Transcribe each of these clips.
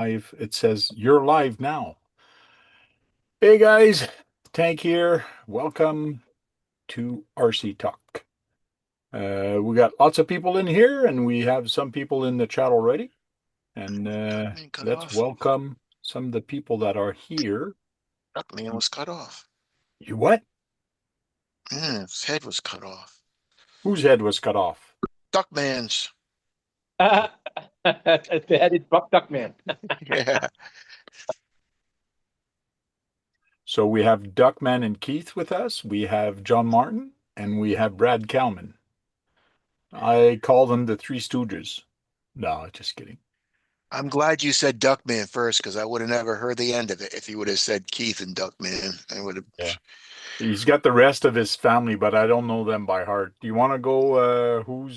Live. It says you're live now. Hey guys, Tank here. Welcome to RC Talk. We got lots of people in here, and we have some people in the chat already. And Duckman cut let's off. welcome some of the people that are here. Duckman was cut off. You what? His head was cut off. Whose head was cut off? Duckman's. The headed Duckman. Yeah. So we have Duckman and Keith with us. We have John Martin, and we have Brad Kalman. I call them the Three Stooges. No, just kidding. I'm glad you said Duckman first because I would have never heard the end of it if you would have said Keith and Duckman. I would have. Yeah. He's got the rest of his family, but I don't know them by heart. Do you want to go who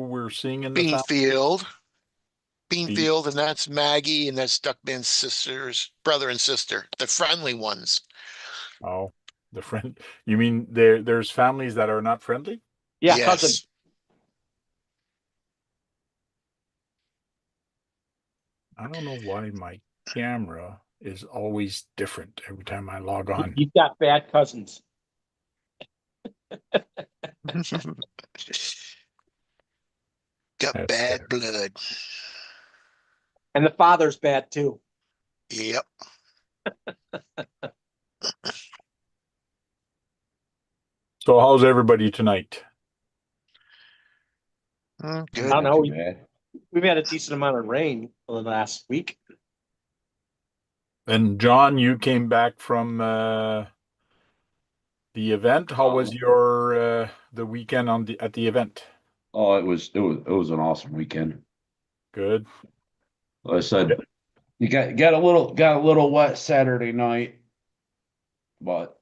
we're seeing in the family? Beanfield. Be Beanfield, and that's Maggie, and that's Duckman's sisters, brother and sister, the friendly ones. oh, the friend. You mean there's families that are not friendly? Yeah, Yes. cousin. I don't know why my camera is always different every time I log on. You've got bad cousins. Got That's bad better. blood. And the father's bad too. Yep. So how's everybody tonight? Good. I don't know. Not too bad. We've had a decent amount of rain for the last week. And John, you came back from the event. How was your the weekend at the event? Oh, it was an awesome weekend. Good. Like I said, you got a little wet Saturday night, but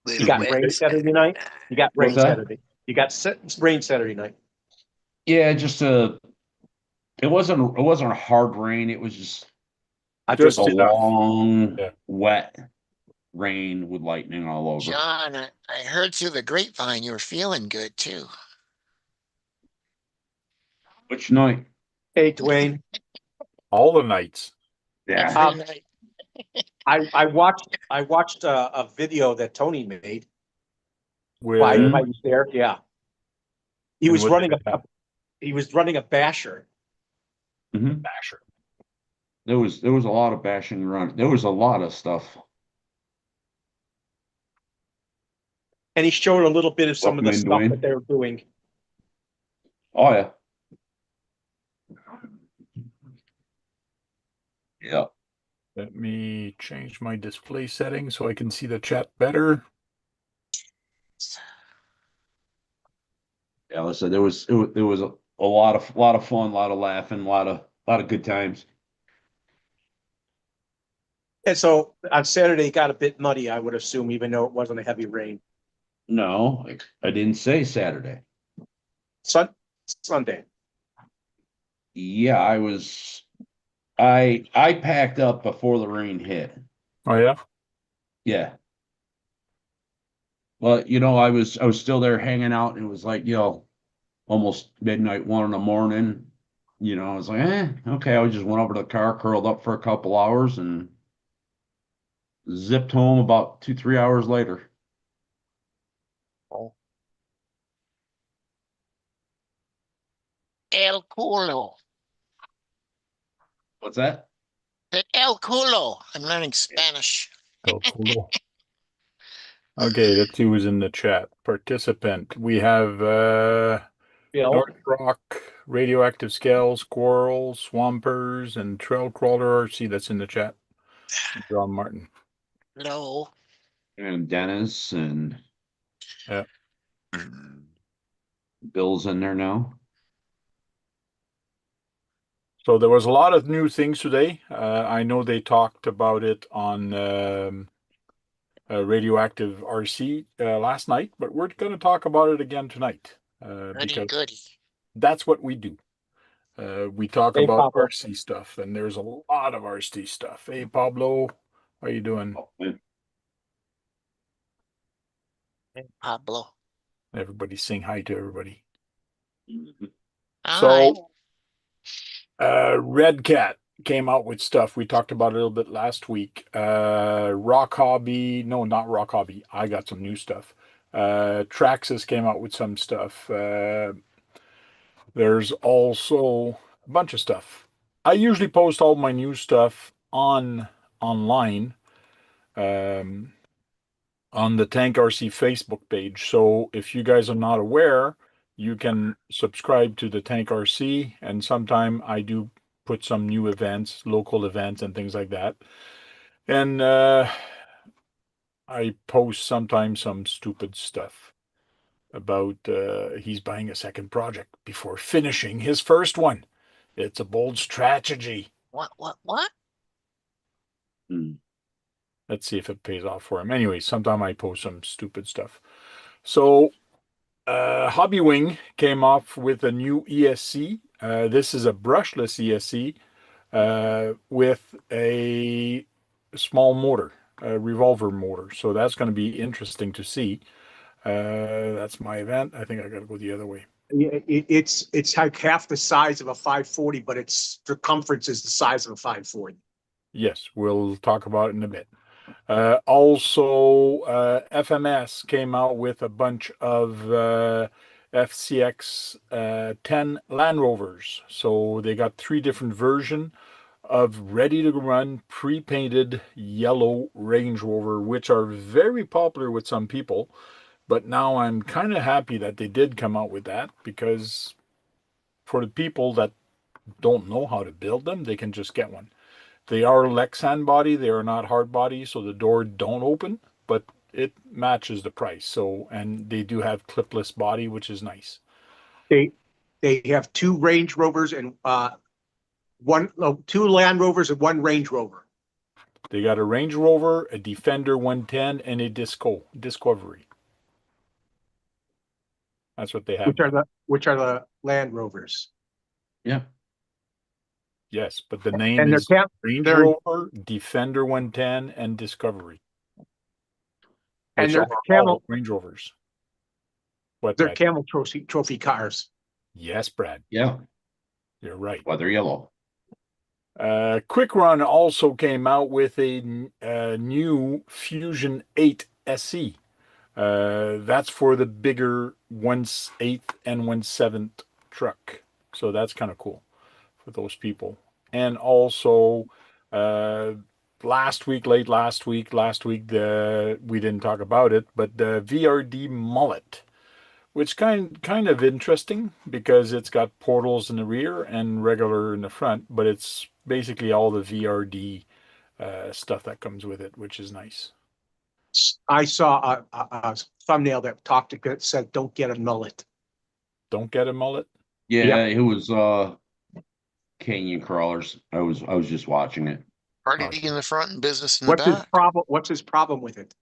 You got rain Saturday night. You got rain What's that? Saturday. You got rain Saturday night. yeah, it wasn't a hard rain. It was just Just a enough. long, Yeah. wet rain with lightning all over. John, I heard through the grapevine you were feeling good too. Which night? Hey, Dwayne. All the nights. Yeah. Every night. I watched a video that Tony made With while he was there. Yeah, he And was what running did it have? he was running a basher. Mhm. Basher. There was a lot of bashing around. There was a lot of stuff. And he showed a little bit of some of Welcome the in, stuff Dwayne. that they were doing. Oh yeah. Yeah. Let me change my display settings so I can see the chat better. Yeah, like I said, there was a lot of fun, a lot of laughing, a lot of good times. And so on Saturday, it got a bit muddy, I would assume, even though it wasn't a heavy rain. No, I didn't say Saturday. Sunday. Yeah, I packed up before the rain hit. Oh yeah. Yeah. Well, I was still there hanging out, and it was like, almost midnight, 1 in the morning. I was like, okay. I just went over to the car, curled up for a couple hours, and zipped home about 2, 3 hours later. Oh. El culo. What's that? El culo. I'm learning Spanish. Oh, cool. Okay, let's see who's in the chat. Participant. We have Bill. North Rock, Radioactive Scales, Squirrels, Swampers, and Trail Crawler RC that's in the chat. John Martin. No. And Dennis and Yeah. Bill's in there now. So there was a lot of new things today. I know they talked about it on Radioactive RC last night, but we're going to talk about it again tonight Goody because goody. that's what we do. We talk Hey, about Pablo. RC stuff, and there's a lot of RC stuff. Hey, Pablo, how you doing? Pablo. Everybody sing hi to everybody. Mhm. Hi. So, Red Cat, came out with stuff. We talked about it a little bit last week. Rock Hobby, no, not Rock Hobby. I got some new stuff. Traxxas came out with some stuff. There's also a bunch of stuff. I usually post all my new stuff online on the Tank RC Facebook page. So if you guys are not aware, you can subscribe to the Tank RC, and sometime I do put some new events, local events, and things like that. And I post sometimes some stupid stuff about he's buying a second project before finishing his first one. It's a bold strategy. What? Hmm. Let's see if it pays off for him. Anyway, sometime I post some stupid stuff. So Hobby Wing came off with a new ESC. This is a brushless ESC with a small motor, a revolver motor. So that's going to be interesting to see. That's my event. I think I got to go the other way. It's like half the size of a 540, but its circumference is the size of a 540. Yes, we'll talk about it in a bit. Also, FMS came out with a bunch of FCX 10 Land Rovers. So they got 3 different versions of ready to run pre-painted yellow Range Rover, which are very popular with some people. But now I'm kind of happy that they did come out with that, because for the people that don't know how to build them, they can just get one. They are Lexan body, they are not hard body, so the door don't open, but it matches the price. So, and they do have clipless body, which is nice. They have 2 Range Rovers and two Land Rovers and 1 Range Rover. They got a Range Rover, a Defender 110, and a Discovery. That's what they have. Which are the Land Rovers. Yeah. Yes, but the name And is Range Rover, Defender 110, and Discovery. And Which they're are camel all Range Rovers. What, they're Brad? camel trophy cars. Yes, Brad. Yeah. You're right. Leather yellow. Quick Run also came out with a new Fusion 8 SE. That's for the bigger 1/8 and 1/7 truck. So that's kind of cool for those people. And also, last week, we didn't talk about it, but the VRD mullet, which kind of interesting because it's got portals in the rear and regular in the front, but it's basically all the VRD stuff that comes with it, which is nice. I saw a thumbnail that said, "Don't get a mullet." Don't get a mullet? Yeah, it was Canyon Crawlers. I was just watching it. Party in the front and business in the What's his back. problem? What's his problem with it?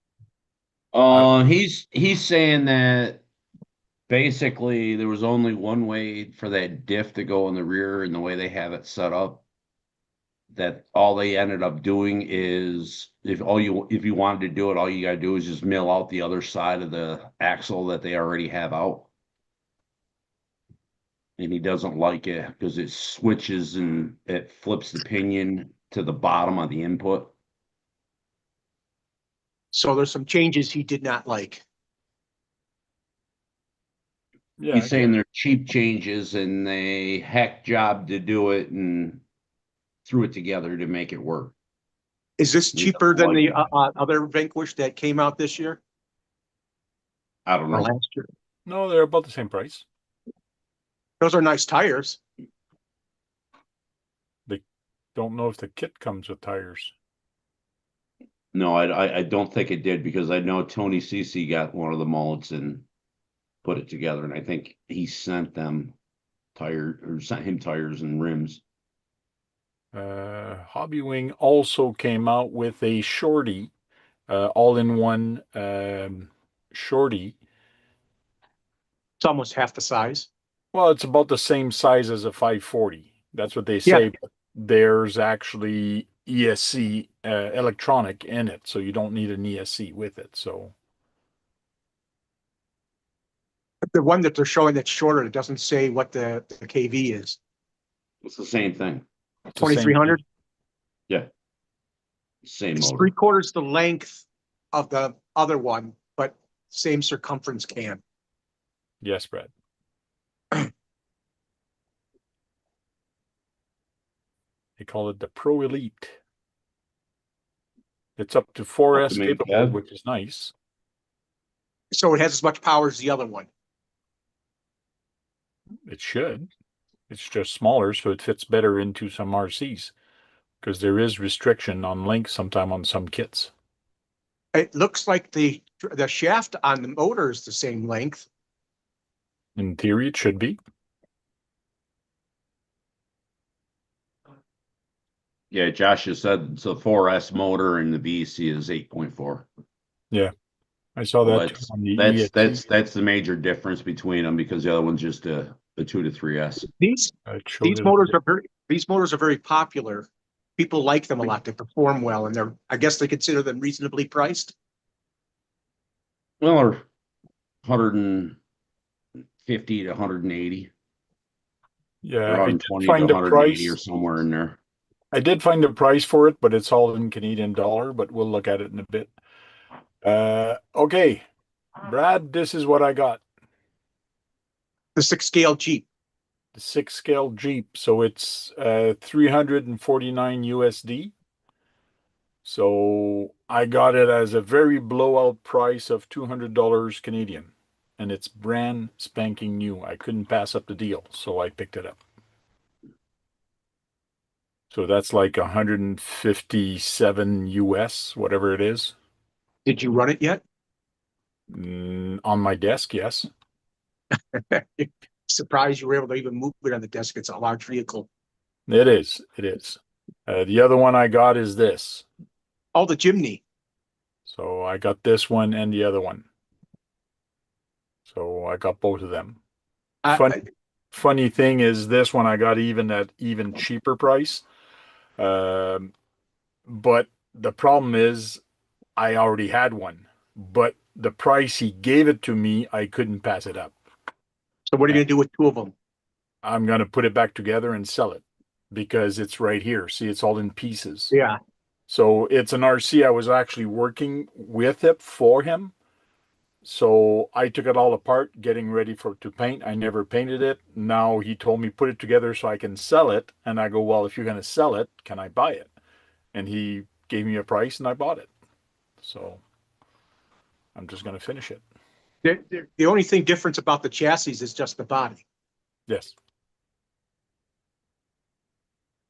He's saying that basically there was only one way for that diff to go in the rear, and the way they have it set up, that all they ended up doing is if you wanted to do it, all you gotta do is just mill out the other side of the axle that they already have out. And he doesn't like it because it switches and it flips the pinion to the bottom of the input. So there's some changes he did not like. Yeah, He's saying they're cheap changes and they hack job to do it and threw it together to make it work. Is this He cheaper doesn't than the like other Vanquish that came out this year I don't or know. last year? no, they're about the same price. Those are nice tires. They don't know if the kit comes with tires. No, I don't think it did, because I know Tony Cece got one of the mullets and put it together, and I think he sent them sent him tires and rims. Hobby Wing also came out with a shorty, all-in-one shorty. It's almost half the size. Well, it's about the same size as a 540. That's what they say. Yeah. But there's actually ESC electronic in it, so you don't need an ESC with it. So The one that they're showing that's shorter, it doesn't say what the KV is. It's the same thing. it's the same 2300. Yeah. Same It's motor. 3/4 the length of the other one, but same circumference can. Yes, Brad. They call it the Pro Elite. It's up to 4S Optimum capable, cab. which is nice. So it has as much power as the other one. It should. It's just smaller, so it fits better into some RCs because there is restriction on length sometime on some kits. It looks like the shaft on the motor is the same length. In theory, it should be. Yeah, Josh just said it's a 4S motor and the VC is 8.4. Yeah, I saw Well, that on the ESC. that's the major difference between them because the other one's just a 2 to 3S. These It showed it. these motors are very popular. People like them a lot. They perform well, and I guess they consider them reasonably priced. Well, they're 150 to 180 Yeah, or I did 120 to find the 180 or price. somewhere in there. I did find the price for it, but it's all in Canadian dollar, but we'll look at it in a bit. Okay, Brad, this is what I got. The 6-scale Jeep. The 6-scale Jeep. So it's 349 USD. So I got it as a very blowout price of $200 Canadian. And it's brand spanking new. I couldn't pass up the deal, so I picked it up. So that's like 157 US, whatever it is. Did you run it yet? On my desk, yes. Surprised you were able to even move it on the desk. It's a large vehicle. It is. It is. The other one I got is this. Oh, the Jimny. So I got this one and the other one. So I got both of them. Funny thing is this one I got even at even cheaper price. But the problem is I already had one. But the price he gave it to me, I couldn't pass it up. So what are you going to do with two of them? I'm going to put it back together and sell it because it's right here. See, it's all in pieces. Yeah. So it's an RC. I was actually working with it for him. So I took it all apart, getting ready to paint. I never painted it. Now he told me put it together so I can sell it. And I go, well, if you're going to sell it, can I buy it? And he gave me a price and I bought it. So I'm just going to finish it. The only thing different about the chassis is just the body. Yes.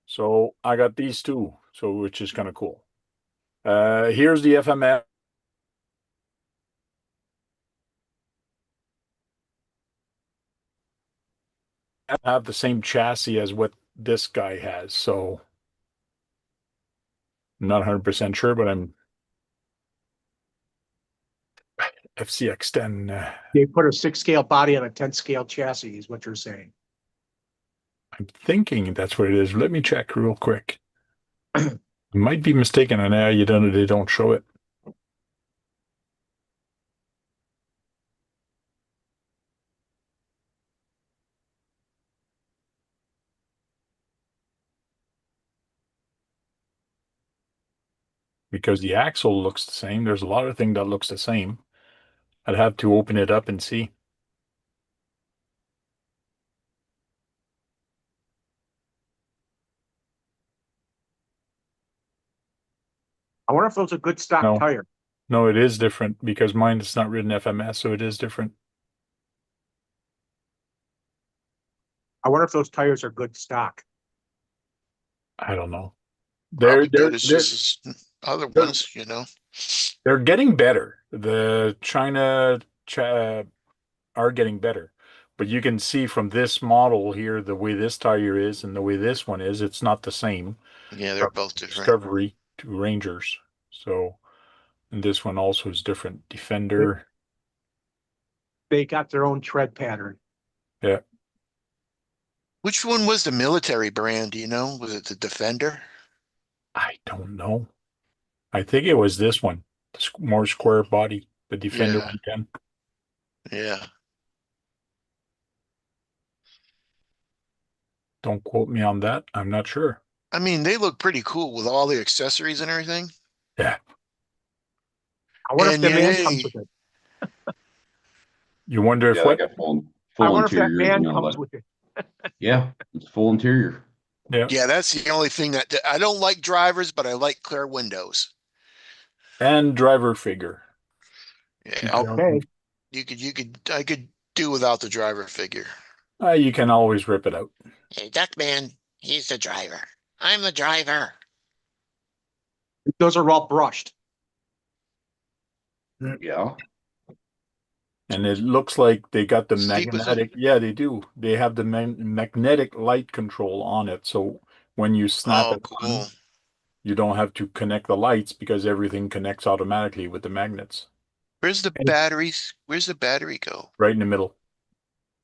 So I got these two, so which is kind of cool. Here's the FMF. Have the same chassis as what this guy has, so I'm not 100% sure, but I'm FCX10. They put a 6-scale body on a 10-scale chassis, is what you're saying. I'm thinking that's what it is. Let me check real quick. I might be mistaken, and now you don't. They don't show it. Because the axle looks the same. There's a lot of things that looks the same. I'd have to open it up and see. I wonder if those are good stock No. tire. No, it is different because mine is not written FMS, so it is different. I wonder if those tires are good stock. I don't know. Probably good as just as other they're- ones, you know. They're getting better. The China are getting better. But you can see from this model here, the way this tire is and the way this one is, it's not the same. Yeah, they're both different. Discovery to Rangers. So, and this one also is different. Defender. They got their own tread pattern. Yeah. Which one was the military brand, do you know? Was it the Defender? I don't know. I think it was this one. The more square body. The Defender Yeah. 110. Yeah. Don't quote me on that. I'm not sure. I mean, they look pretty cool with all the accessories and everything. Yeah. I wonder if And the yeah, man comes with it. You wonder if Yeah, they what? got full I full wonder if that interiors man and all comes that. with it. Yeah, it's full interior. Yeah. yeah, that's the only thing that I don't like drivers, but I like clear windows. And driver figure. Yeah, Okay. I could do without the driver figure. You can always rip it out. Hey, Duckman, he's the driver. I'm the driver. Those are all brushed. Yeah. And it looks like they got the Sleep with them? magnetic. Yeah, they do. They have the magnetic light control on it. So when you snap Oh, it cool. on, you don't have to connect the lights because everything connects automatically with the magnets Where's the And batteries? Where's the battery go? right in the middle.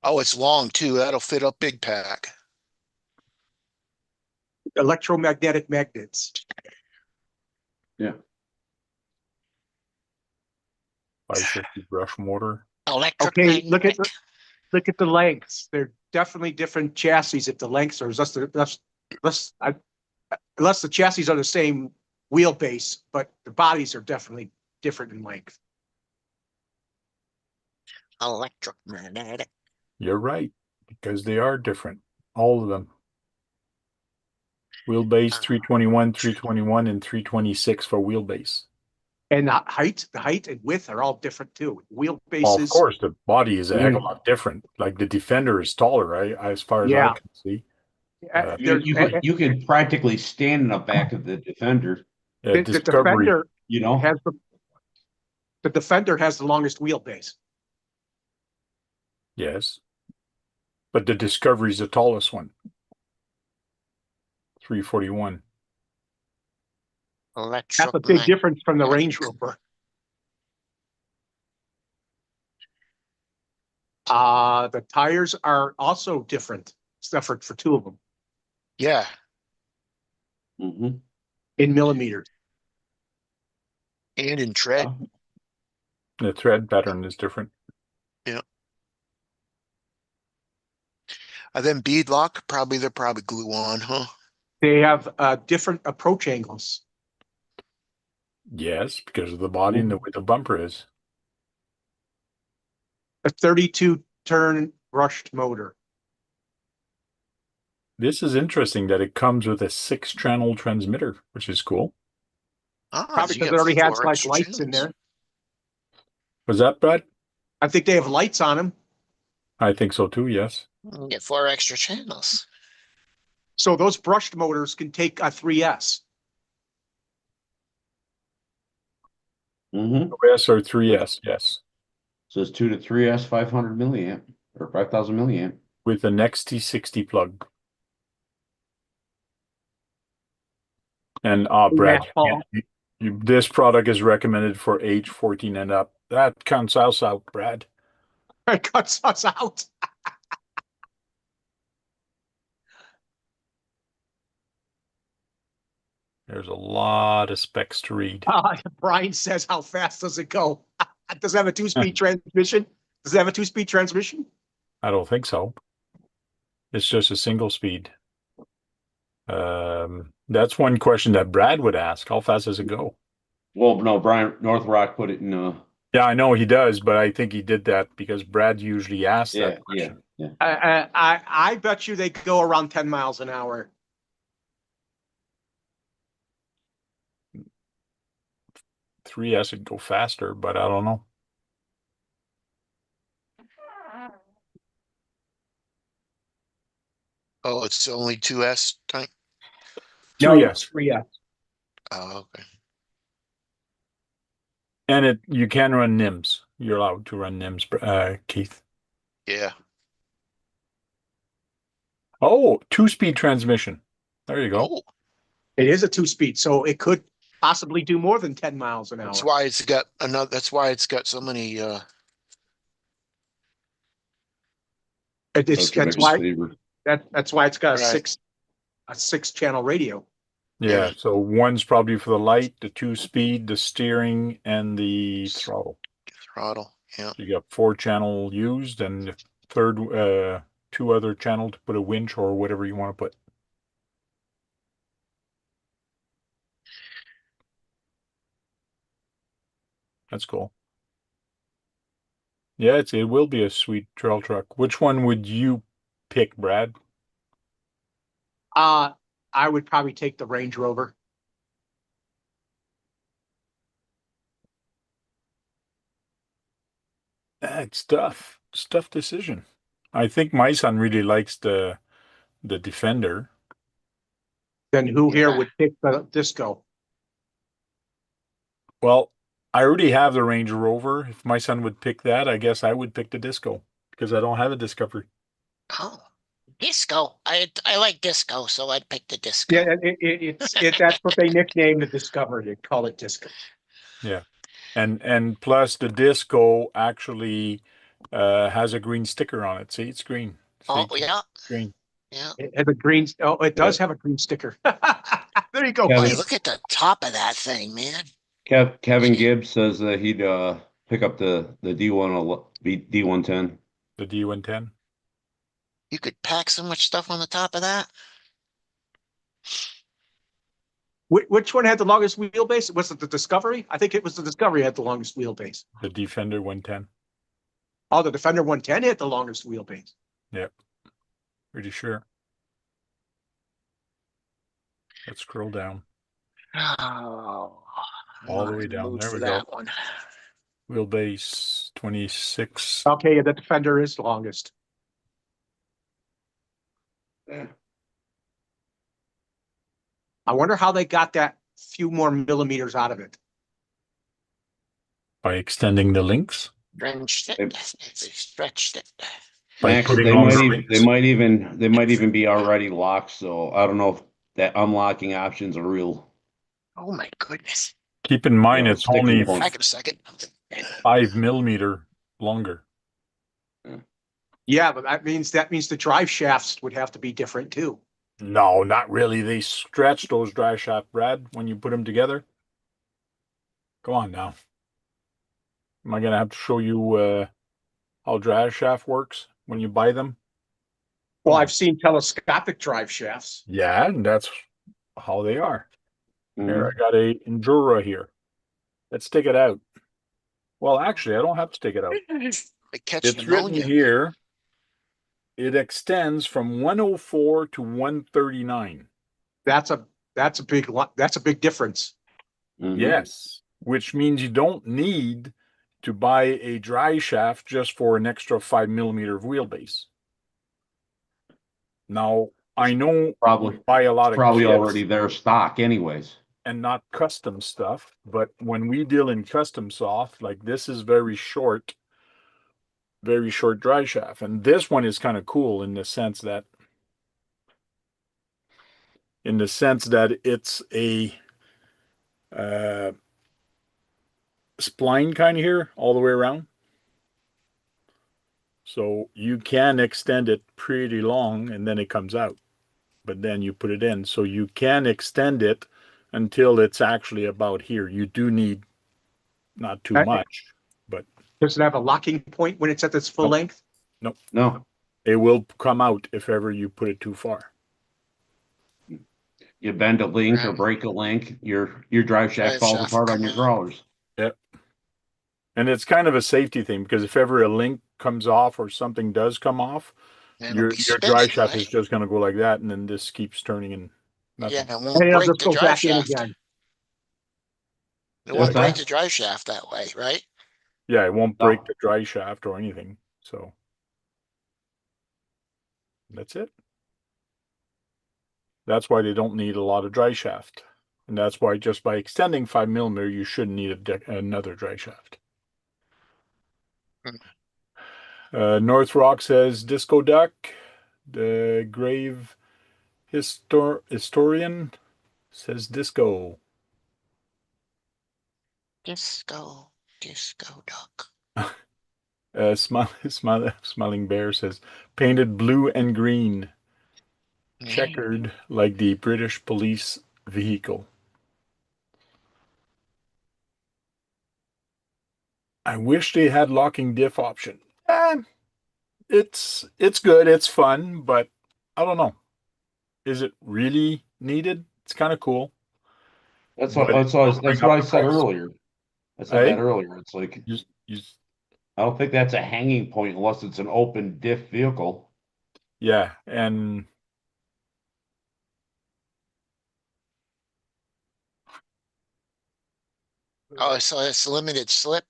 Oh, it's long too. That'll fit a big pack. electromagnetic magnets. Yeah. 550 brush motor. Electric Okay, magnetic. look at the lengths. They're definitely different chassis if the lengths are unless the chassis are the same wheelbase, but the bodies are definitely different in length. Electric magnetic. You're right, because they are different. All of them. Wheelbase 321, and 326 for wheelbase. And the height and width are all different too. Well, of Wheelbases, course, the body is a heck of a lot different. Like the Defender is taller, right? As far as I yeah. can see. You could practically stand in the back of the Defender, The Discovery, Defender you know? has the Defender has the longest wheelbase. yes. But the Discovery is the tallest one. 341. That's Electric a big mag. difference from the Range Rover. The tires are also different, except for two of them Yeah. Mm-hmm. in millimeters. And in tread. The thread pattern is different. Yeah. And then bead lock, they're probably glue on, huh? They have different approach angles. Yes, because of the body and the way the bumper is. A 32 turn brushed motor. This is interesting that it comes with a 6-channel transmitter, which is cool. Ah, Probably you because got it already has 4 like extra lights in channels. there. Was that, Brad? I think they have lights on them. I think so too, yes. You get 4 extra channels. So those brushed motors can take a 3S. Mm-hmm. OS or 3S, yes. So it's 2 to 3S 500 milliamp or 5,000 milliamp. With an XT60 plug. And Brad, Paul. this product is recommended for age 14 and up. That counts us out, Brad. It cuts us out. There's a lot of specs to read. Brian says, how fast does it go? Does it have a two-speed transmission? Does it have a two-speed transmission? I don't think so. It's just a single speed. That's one question that Brad would ask. How fast does it go? Well, no, Brian North Rock put it in Yeah, I know he does, but I think he did that because Brad usually asks yeah, that question. yeah. I bet you they go around 10 miles an hour. 3S would go faster, but I don't know. Oh, it's only 2S tank. No, 3S. it's 3S. Oh, okay. And you can run NIMS. You're allowed to run NIMS, Keith. Yeah. Oh, 2-speed transmission. There you go. Oh, It is a two-speed, so it could possibly do more than 10 miles an hour. that's why it's got that's why it's got so many That's why that's why it's got Right. a six-channel radio. Yeah, so one's probably for the light, the 2-speed, the steering, and the throttle. throttle. Yeah. So you got 4-channel used, and the third, 2 other channel to put a winch or whatever you want to put. That's cool. Yeah, it will be a sweet trail truck. Which one would you pick, Brad? I would probably take the Range Rover. It's tough. It's a tough decision. I think my son really likes the Defender. Then who here Yeah. would pick the Disco? Well, I already have the Range Rover. If my son would pick that, I guess I would pick the Disco because I don't have a Discovery. Oh, disco. I like disco, so I'd pick the disco. Yeah, that's what they nicknamed the Discovery. They call it Disco. Yeah. And plus the Disco actually has a green sticker on it. See, it's green. Oh, See, yeah, green. yeah. It has a green. Oh, it does have a green sticker. There you go, Yeah, Hey, Mike. look at the top of that thing, man. Kevin Gibbs says that he'd pick up the D110. The D110. You could pack so much stuff on the top of that. Which one had the longest wheelbase? Was it the Discovery? I think it was the Discovery had the longest wheelbase. The Defender 110. Oh, the Defender 110 had the longest wheelbase. Yep. Pretty sure. Let's scroll down. Oh, All the I'm way in down. mood There for we go. that one. Wheelbase 26. Okay, yeah, the Defender is the longest. I wonder how they got that few more millimeters out of it. By extending the links. Stretched it. They stretched it. By Max, putting they longer might links. they might even be already locked. So I don't know if that unlocking options are real. Oh my goodness. Keep in mind, Yeah, it's sticking only point. Back in a second. 5 millimeter longer. Yeah, but that means the drive shafts would have to be different too. No, not really. They stretch those drive shaft, Brad, when you put them together. Come on now. Am I going to have to show you how drive shaft works when you buy them? Well, Come on. I've seen telescopic drive shafts. Yeah, and that's how they are. Here, Mhm. I got a Endura here. Let's take it out. Well, actually, I don't have to take it out. They catch It's written pneumonia. here. It extends from 104 to 139. That's a big difference. Mhm. Yes, which means you don't need to buy a dry shaft just for an extra 5 millimeter of wheelbase. Now, I know Probably we buy a lot It's of probably kits already their stock, anyways. and not custom stuff, but when we deal in custom soft, like this is very short dry shaft. And this one is kind of cool in the sense that it's a spline kind of here all the way around. So you can extend it pretty long and then it comes out. But then you put it in. So you can extend it until it's actually about here. You do need not too much, but Does it have a locking point when it's at its full Nope. length? No, it will come out if ever you put it too far. you bend a link or Right. break a link, your drive shaft Drive falls shaft apart on come your out. crawlers. Yep. And it's kind of a safety thing because if ever a link comes off or something does come off, And it'll your be dry spinning, shaft right? is just going to go like that, and then this keeps turning and Yeah, nothing. it And won't it'll break just the go drive back in shaft. again. It What's won't break that? the drive shaft that way, right? Yeah, it won't break No. the dry shaft or anything. So that's it. That's why they don't need a lot of dry shaft. And that's why just by extending 5 millimeter, you shouldn't need another dry shaft. North Rock says Disco Duck. The Grave Historian says Disco. Disco, disco duck. Smiling Bear says painted blue and green, checkered like the British police vehicle. I wish they had locking diff option. It's good, it's fun, but I don't know. Is it really needed? It's kind of cool, but it will bring That's up what I the said price. earlier. I said I that earlier. It's like, you I don't think that's a hanging point unless it's an open diff vehicle. yeah, and Oh, so it's limited slip.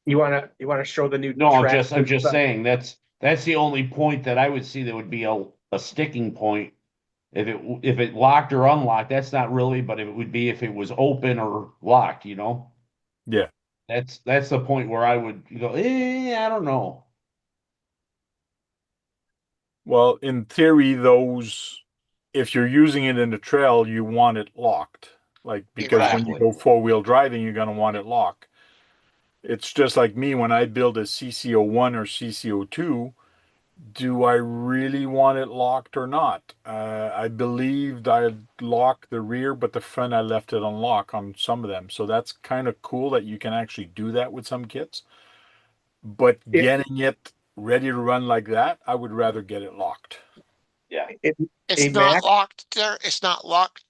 You wanna show the new No, track? I'm just saying that's the only point that I would see that would be a sticking point. If it locked or unlocked, that's not really, but it would be if it was open or locked, you know? yeah. That's the point where I would go, I don't know. Well, in theory, those, if you're using it in the trail, you want it locked. Like, because when you Exactly. go four-wheel driving, you're going to want it locked. It's just like me when I build a CC01 or CC02, do I really want it locked or not? I believed I locked the rear, but the front I left it unlocked on some of them. So that's kind of cool that you can actually do that with some kits. But It, getting it ready to run like that, I would rather get it locked. Yeah. it, a It's not Mac, locked there. It's not locked.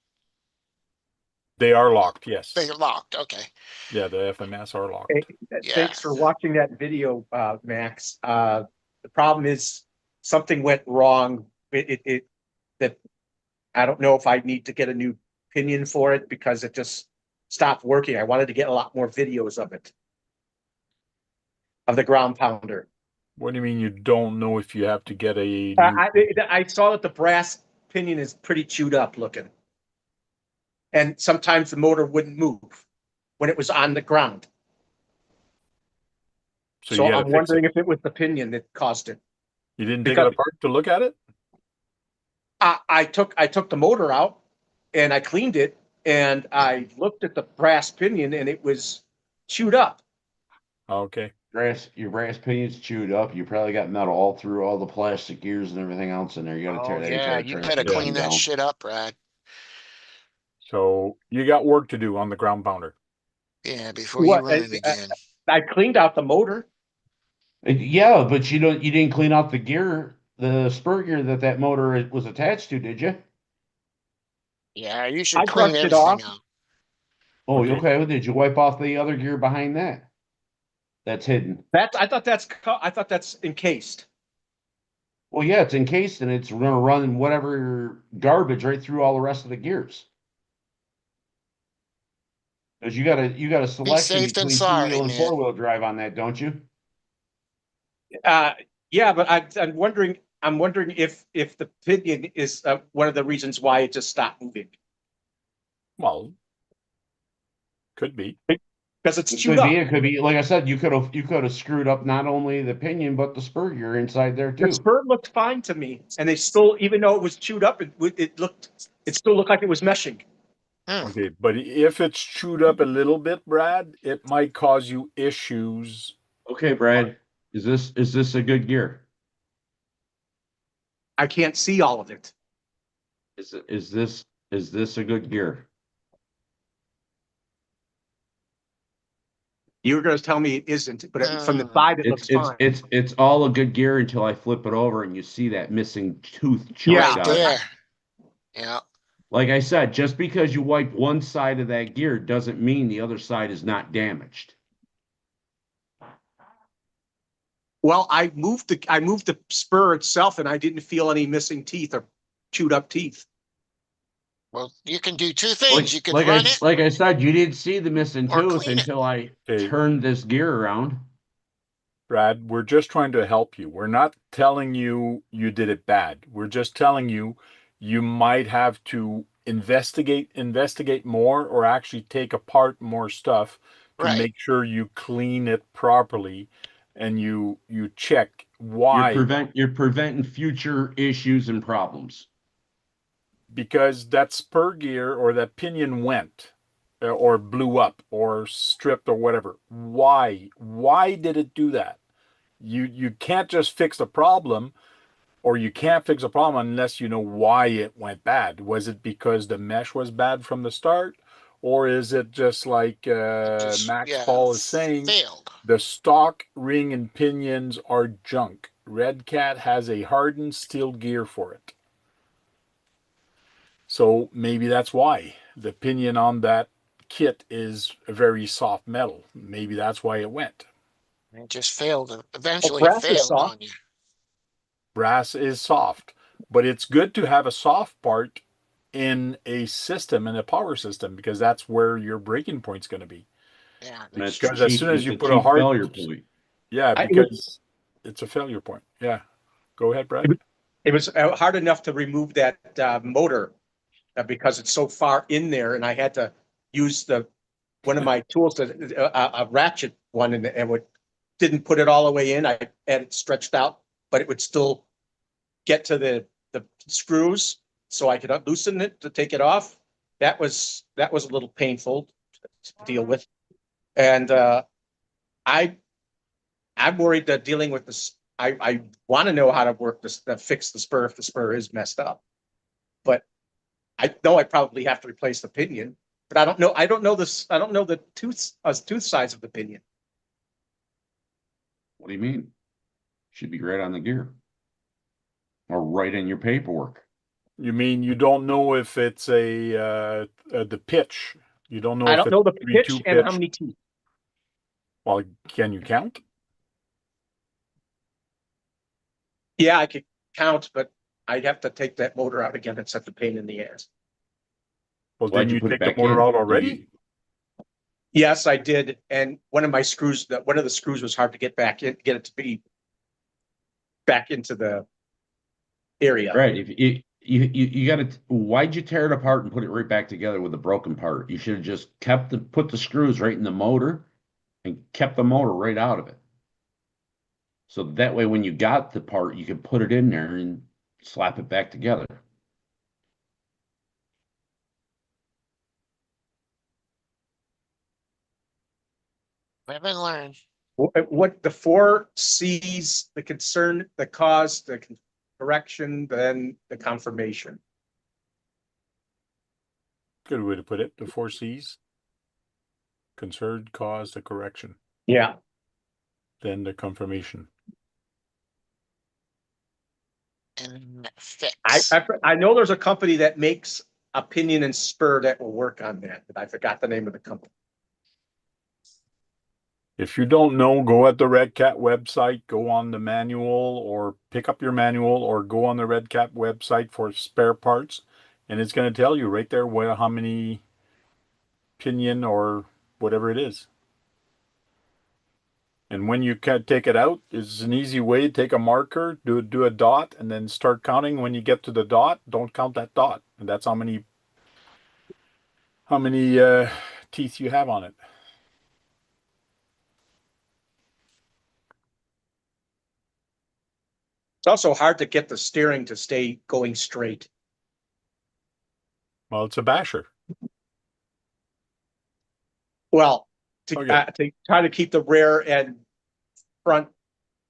They are locked, yes. They're locked. Okay. Yeah, the FMS are eh, locked. Yeah. thanks for watching that video, Max. The problem is something went wrong. That I don't know if I need to get a new pinion for it because it just stopped working. I wanted to get a lot more videos of it, of the ground pounder. What do you mean you don't know if you have to get a new? I saw that the brass pinion is pretty chewed up looking. And sometimes the motor wouldn't move when it was on the ground. So So you got to I'm fix it. wondering if it was the pinion that caused it. You didn't take it Because apart to look at it? I took the motor out and I cleaned it and I looked at the brass pinion and it was chewed up. Okay. Your brass pinion's chewed up. You probably got metal all through all the plastic gears and everything else in there. You got to tear Oh that yeah. entire You better Yeah. clean transmission that down. shit up, Brad. So you got work to do on the ground pounder. Yeah, before you What run it again. I cleaned out the motor. Yeah, but you didn't clean out the gear, the spur gear that motor was attached to, did you? Yeah, you I should clean brushed it off. everything out. Oh, Okay. okay. Well, did you wipe off the other gear behind that? That's hidden. I thought that's encased. Well, yeah, it's encased and it's gonna run whatever garbage right through all the rest of the gears. Because you got a Be selection safe than between sorry, two-wheel and man. four-wheel drive on that, don't you? Uh, yeah, but I'm wondering. I'm wondering if the pinion is one of the reasons why it just stopped moving Well, could be. because it's chewed up. It could be, like I said, you could have screwed up not only the pinion but the spur gear inside there The too. spur looked fine to me, and they still, even though it was chewed up, it still looked like it was meshing. Hmm. Okay. But if it's chewed up a little bit, Brad, it might cause you issues. Okay, Brad, is this a good gear? I can't see all of it. Is this a good gear? You were going to tell me it isn't, but from the Hmm. side, it looks fine. It's all a good gear until I flip it over and you see that missing tooth chunk Yeah, Right out. there. Yeah. Like I said, just because you wipe one side of that gear doesn't mean the other side is not damaged. Well, I moved the spur itself, and I didn't feel any missing teeth or chewed up teeth. Well, you can do two things. You could run it Like I said, you didn't see the missing or tooth clean it. until I Okay, turned this gear around. Brad, we're just trying to help you. We're not telling you you did it bad. We're just telling you you might have to investigate more or actually take apart more stuff to Right. make sure you clean it properly and you check why. You're preventing future issues and problems. Because that spur gear or that pinion went or blew up or stripped or whatever. Why did it do that? You can't just fix the problem, or you can't fix a problem unless you know why it went bad. Was it because the mesh was bad from the start, or is it just like It just, Max yeah, Paul is saying, failed. the stock ring and pinions are junk? Red Cat has a hardened steel gear for it. So maybe that's why the pinion on that kit is a very soft metal. Maybe that's why it went. It just failed. Well, Eventually it brass is failed soft. on you. Brass is soft, but it's good to have a soft part in a system, in a power system, because that's where your breaking point's going to be. Yeah. And it's Because as cheap, soon as it's you a put a cheap hard, failure point. yeah, It was, because it's a failure point. Yeah. Go ahead, it Brad. was, it was hard enough to remove that motor because it's so far in there, and I had to use one of my tools to a ratchet one, and would didn't put it all the way in. I had it stretched out, but it would still get to the screws, so I could loosen it to take it off. That was a little painful to deal with, and I I'm worried that dealing with this. I want to know how to work this, fix the spur if the spur is messed up, but I know I probably have to replace the pinion. But I don't know. I don't know this. I don't know the tooth size of the pinion. What do you mean? Should be right on the gear or right in your paperwork. You mean you don't know if it's the pitch? You don't know I if don't it's know the 3-2 pitch and how pitch? many teeth. Well, can you count? Yeah, I could count, but I'd have to take that motor out again and set the pain in the ass. Well, Why'd didn't you you put it take the back motor in? out Did already? Yes, I did. And one of my screws, one of the screws was hard to get back in, get it to be back into the area. Right. If you got to, why'd you tear it apart and put it right back together with a broken part? You should have just put the screws right in the motor and kept the motor right out of it. So that way, when you got the part, you could put it in there and slap it back together. Live and learn. What the four C's: the concern, the cause, the correction, then the confirmation. Good way to put it. The 4 C's: concern, cause, the correction, Yeah. then the confirmation. And I, fix. I know there's a company that makes a pinion and spur that will work on that, but I forgot the name of the company. If you don't know, go at the Red Cat website, go on the manual, or pick up your manual, or go on the Red Cat website for spare parts, and it's going to tell you right there how many pinion or whatever it is. And when you can take it out, it's an easy way. Take a marker, do a dot, and then start counting. When you get to the dot, don't count that dot, and that's how many teeth you have on it. It's also hard to get the steering to stay going straight. Well, it's a basher. Well, Okay. to try to keep the rear and front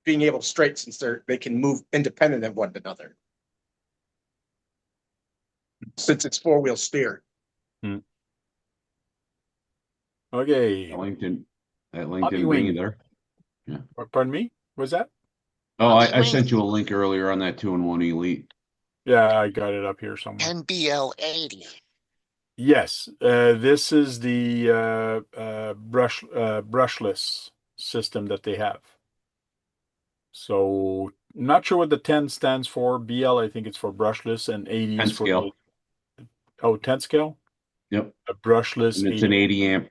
being able to straight, since they can move independent of one another. Since it's four-wheel steer. Okay. That link didn't Hockey bring you wing. there. Yeah. Pardon me? Was that? Oh, Hockey I sent wing. you a link earlier on that 2-in-1 Elite. Yeah, I got it up here somewhere. NBL 80. Yes, this is the brushless system that they have. So, not sure what the 10 stands for. BL, I think it's for brushless, and 80 is 10 for scale. the 10 scale. Yep. A brushless And it's 80. an 80 amp.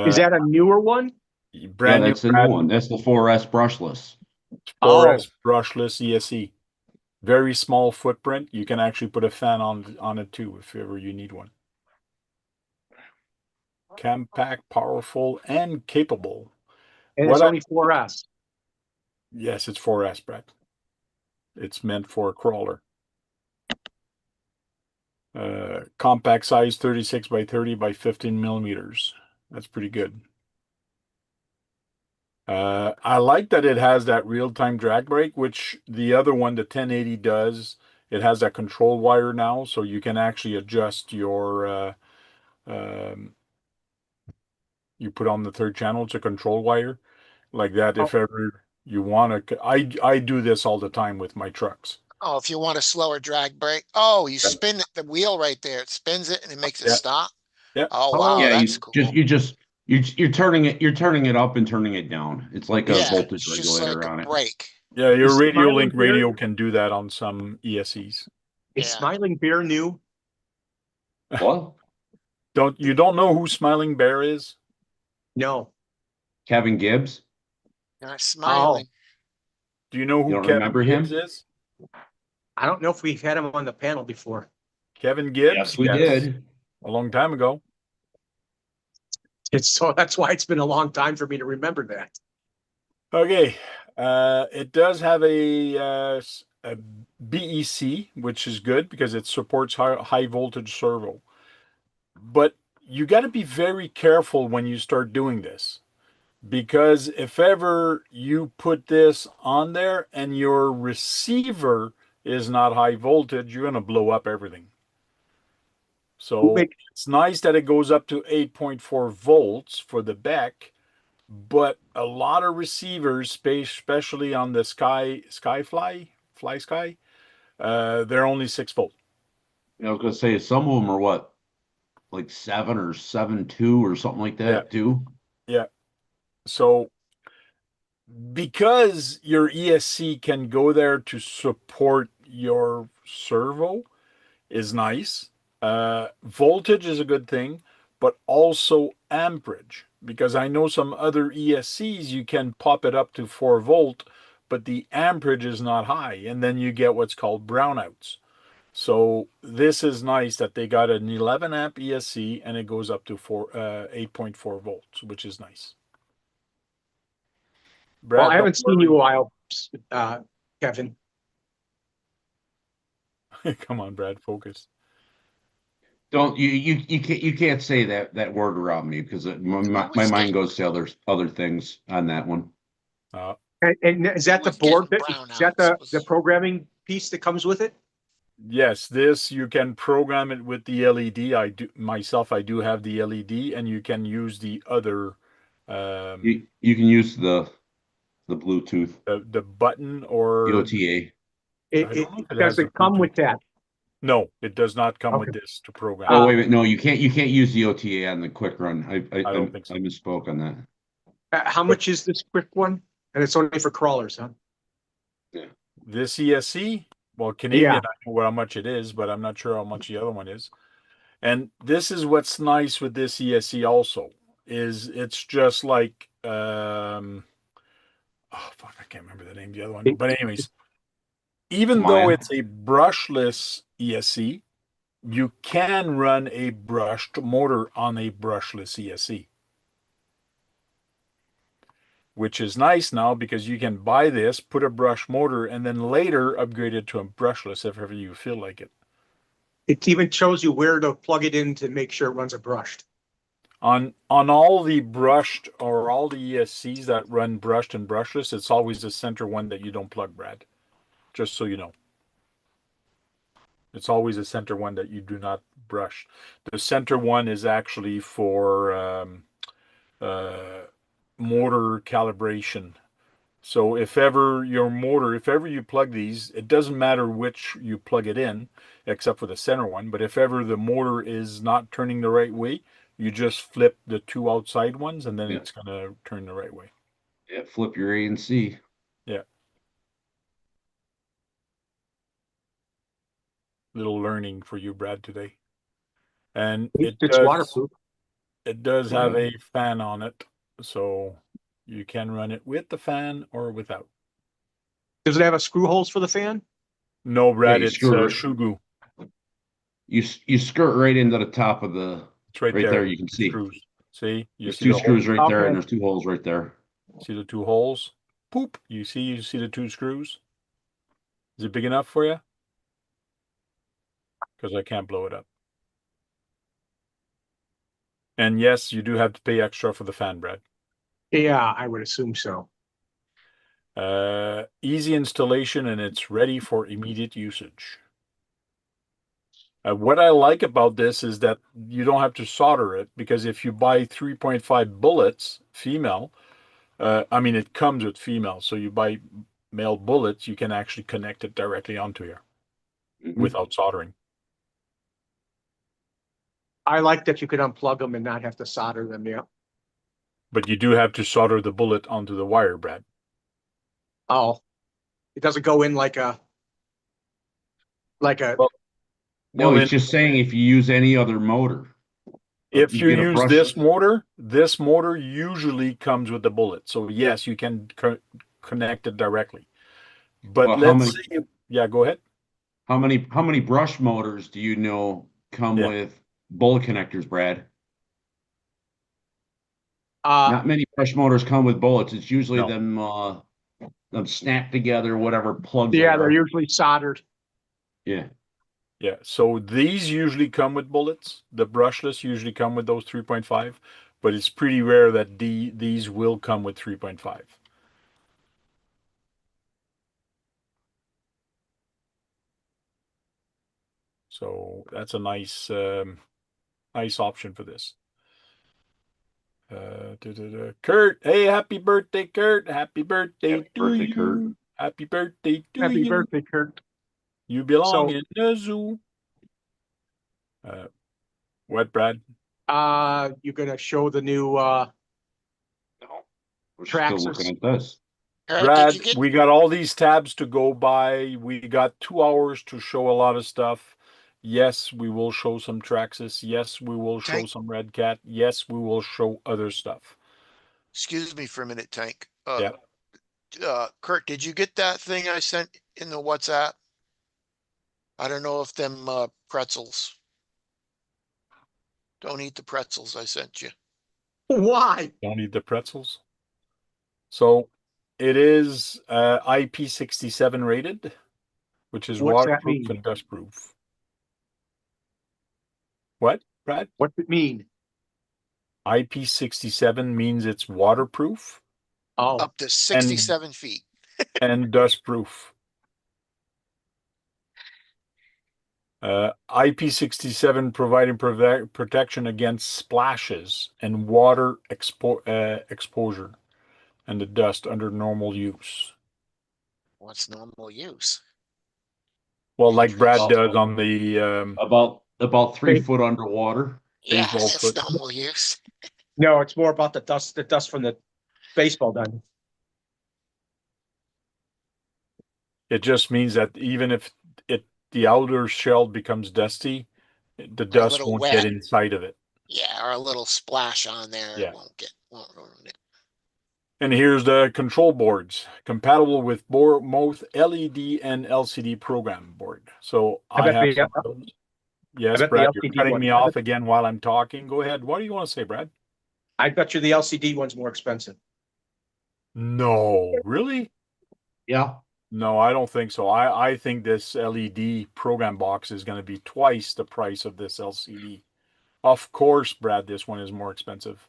Is that a newer one? Yeah, Brand new that's the new one. That's the 4S brushless. 4S brushless ESC. Very small footprint. You can actually put a fan on it too if ever you need one. Compact, powerful, and capable. And What it's I only 4S. Yes, it's 4S, Brett. It's meant for a crawler. Compact size, 36 by 30 by 15 millimeters. That's pretty good. I like that it has that real-time drag brake, which the other one, the 1080 does. It has that control wire now, so you can actually adjust your you put on the third channel, it's a control wire like that. If ever you want to, I do this all the time with my trucks. Oh, if you want a slower drag brake. Oh, you spin the wheel right there. It spins it and it makes it Yeah, stop. Oh, wow, Yeah, that's cool. you're turning it up and turning it down. It's like a Yeah, voltage it's just like regulator a on it. break. Yeah, your Is radio Smiling link radio Bear, can do that on some ESCs. is Yeah. Smiling Bear new? What? Don't know who Smiling Bear is? No. Kevin Gibbs? You're Oh, smiling. Do you know You who don't Kevin remember Gibbs him? is? I don't know if we've had him on the panel before. Kevin Gibbs? Yes, we Yes. did. A long time ago. So that's why it's been a long time for me to remember that. Okay. It does have a BEC, which is good because it supports high voltage servo. But you got to be very careful when you start doing this, because if ever you put this on there and your receiver is not high voltage, you're going to blow up everything. Who So make it's nice that it goes up to 8.4 volts for the Beck, but a lot of receivers, especially on the Fly Sky, they're only 6 volt. I was gonna say some of them are what, like 7 or 7.2 or something like Yeah, that too. yeah. So because your ESC can go there to support your servo is nice. Voltage is a good thing, but also amperage, because I know some other ESCs you can pop it up to 4 volt, but the amperage is not high, and then you get what's called brownouts. So this is nice that they got an 11 amp ESC and it goes up to 8.4 volts, which is nice. Well, I Brad, don't haven't seen you a worry. while, Kevin. Come on, Brad, focus. Don't you can't say that word around me because my, Who my was mind getting goes to other things on that one. Uh, And is who that the was board getting that is that brownouts? the Was programming piece that comes with it? Yes, this you can program it with the LED. I do have the LED, and you can use the other You can use the Bluetooth, the button, the or OTA. I don't know if it Does has a it come Bluetooth. with that? No, it does not come with Okay. this to program Oh, it. wait a minute. No, you can't use the OTA on the quick run. I I I, don't I, think I so. misspoke on that. How But much is this quick one? And it's only for crawlers, huh? Yeah. this ESC, well, Yeah. Canadian, I know how much it is, but I'm not sure how much the other one is. And this is what's nice with this ESC also, is it's just like oh fuck, I can't remember the name of the other one. It- But anyways, even though Maya. it's a brushless ESC, you can run a brushed motor on a brushless ESC, which is nice now because you can buy this, put a brush motor, and then later upgrade it to a brushless if ever you feel like it. It even shows you where to plug it in to make sure it runs a brushed. On all the brushed or all the ESCs that run brushed and brushless, it's always the center one that you don't plug, Brad. Just so you know. It's always a center one that you do not brush. The center one is actually for uh, motor calibration. So if ever you plug these, it doesn't matter which you plug it in, except for the center one. But if ever the motor is not turning the right way, you just flip the two outside ones, and then Yeah. it's gonna turn the right way. Yeah. Flip your A and C. Yeah, little learning for you, Brad, today. And At least it's waterproof. it does Oh, have yeah. a fan on it, so you can run it with the fan or without. Does it have a screw holes for the fan? No, Yeah, Brad, you it's screw it. Shugu. You skirt right into the top of the It's right right there. there. The You can two see screws. See, you there's see two the hole. screws right there, and Okay. there's two holes right there. See the two holes? Poop. You see the two screws? Is it big enough for you? Because I can't blow it up. And yes, you do have to pay extra for the fan, Brad. Yeah, I would assume so. Easy installation, and it's ready for immediate usage. What I like about this is that you don't have to solder it, because if you buy 3.5 bullets, female, I mean, it comes with female, so you buy male bullets, you can actually connect it directly onto here Mhm. without soldering. I like that you could unplug them and not have to solder them, yeah. But you do have to solder the bullet onto the wire, Brad. Oh, it doesn't go in like a, Well, No, Well, he's just saying if you use any other motor. if you get a use brushless. this motor usually comes with the bullet. So yes, you can connect it directly. But Well, let's say, yeah, go ahead. how many brush motors do you know come Yeah. with bullet connectors, Brad? uh, Not many brush motors come with bullets. It's usually No. them snap together, whatever plugs they yeah, they're are. usually soldered. Yeah. Yeah. So these usually come with bullets. The brushless usually come with those 3.5, but it's pretty rare that these will come with 3.5. So that's a nice option for this. Kurt, hey, happy birthday, Kurt. Happy birthday Happy to birthday, you. Kurt. Happy birthday to Happy you. birthday, Kurt. You belong So, in the zoo. What, Brad? you're gonna show the new, No, we're still looking Traxxas. at this. Did you Brad, get? we got all these tabs to go by. We got 2 hours to show a lot of stuff. Yes, we will show some Traxxas. Yes, we will show Tank, some Red Cat. Yes, we will show other stuff. excuse me for a minute, Tank. Yeah. Kurt, did you get that thing I sent in the WhatsApp? I don't know if them pretzels. Don't eat the pretzels I sent you. Why? Don't need the pretzels. So it is IP67 rated, which is What's that waterproof mean? and dustproof. What, Brad? What's it mean? IP67 means it's waterproof Oh, Up to and 67 feet. and dustproof. IP67 providing protection against splashes and water exposure and the dust under normal use. What's normal use? Well, like Brad Interest. does on the About three Ba- foot underwater. Yeah, baseball that's foot. normal use. no, it's more about the dust from the baseball diamond. It just means that even if the outer shell becomes dusty, the Or a dust little won't get wet. inside of it. Yeah, or a little splash on there. It Yeah. won't ruin it. And here's the control boards, compatible with both LED and LCD program board. So I I bet have the some of those. Yes, the Brad, you're LCD cutting one. me off again while I'm talking. Go ahead. What do you want to say, Brad? I bet you the LCD one's more expensive. No, really? Yeah. No, I don't think so. I think this LED program box is going to be twice the price of this LCD. Of course, Brad, this one is more expensive.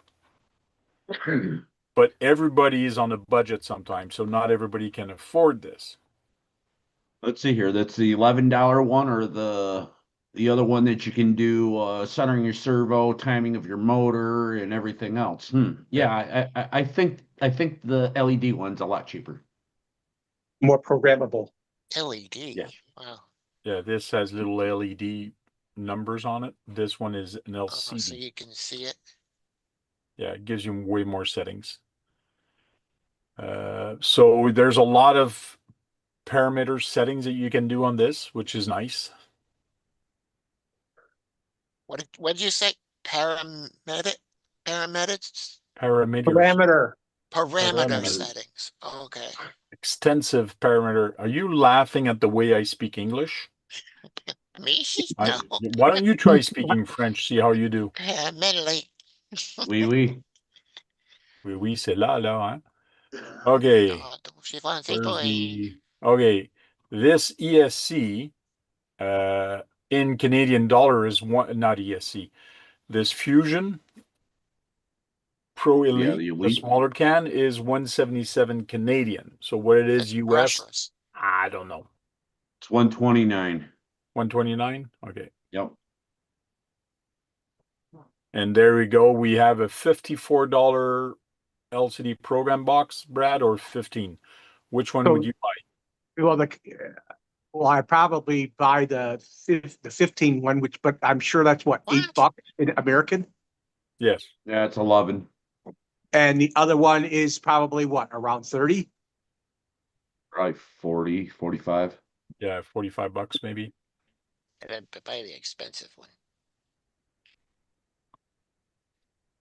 But everybody is on a budget sometimes, so not everybody can afford this. Let's see here. That's the $11 one or the other one that you can do centering your servo, timing of your motor, and everything else. Yeah, I think the LED one's a lot cheaper. More programmable. LED. Yeah. Wow. Yeah, this has little LED numbers on it. This one is an Oh, so LCD. you can see it. Yeah, it gives you way more settings. So there's a lot of parameter settings that you can do on this, which is nice. What did you say? Paramedic? Paramedics? Parameters, Parameter. Parameter parameters, settings. Okay. extensive parameter. Are you laughing at the way I speak English? Me? No. Why don't you try speaking French? See how you do. Mentally. Oui, oui. Oui, oui, c'est là, hein? Okay, Oh, she wants a where's boy. okay, this ESC, in Canadian dollar is one, not ESC. This Fusion Pro Yeah, Elite, the the Elite. smaller can, is 177 Canadian. So what it is That's US, brushless. I don't know. It's 129. 129? Okay. Yep. And there we go. We have a $54 LCD program box, Brad, or 15. Which one So, would you buy? well, Well, I probably buy the 15 one, but I'm sure that's what, What? $8 in American? Yes. Yeah, it's 11. And the other one is probably what, around 30? Probably 40, 45. Yeah, $45 maybe. And then buy the expensive one.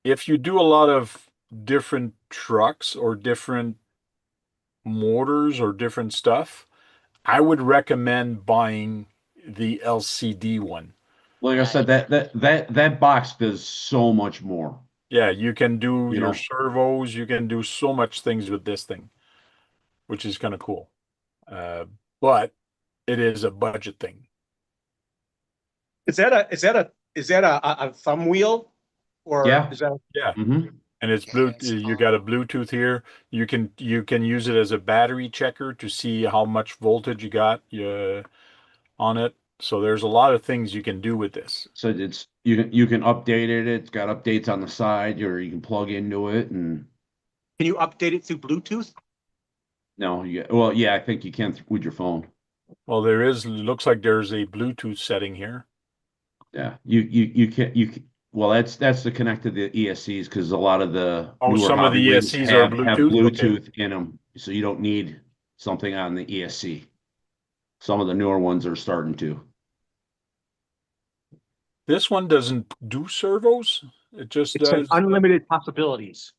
If you do a lot of different trucks or different motors or different stuff, I would recommend buying the LCD one. Like I said, that box does so much more. Yeah, you can do You your know? servos, you can do so much things with this thing, which is kind of cool. But it is a budget thing. Is that a thumb wheel? Or Yeah. is that, Yeah. Mm-hmm. And it's Yeah, blue. it's You got a small. Bluetooth here. You can use it as a battery checker to see how much voltage you got on it. So there's a lot of things you can do with this. So you can update it. It's got updates on the side, or you can plug into it, and can you update it through Bluetooth? no, well, yeah, I think you can with your phone. Well, looks like there's a Bluetooth setting here. Yeah, you can. Well, that's to connect to the ESCs because a lot of the Oh, newer some of hobby the wings ESCs are have Bluetooth. Okay. Bluetooth in them, so you don't need something on the ESC. Some of the newer ones are starting to. This one doesn't do servos. It just It says does. unlimited possibilities.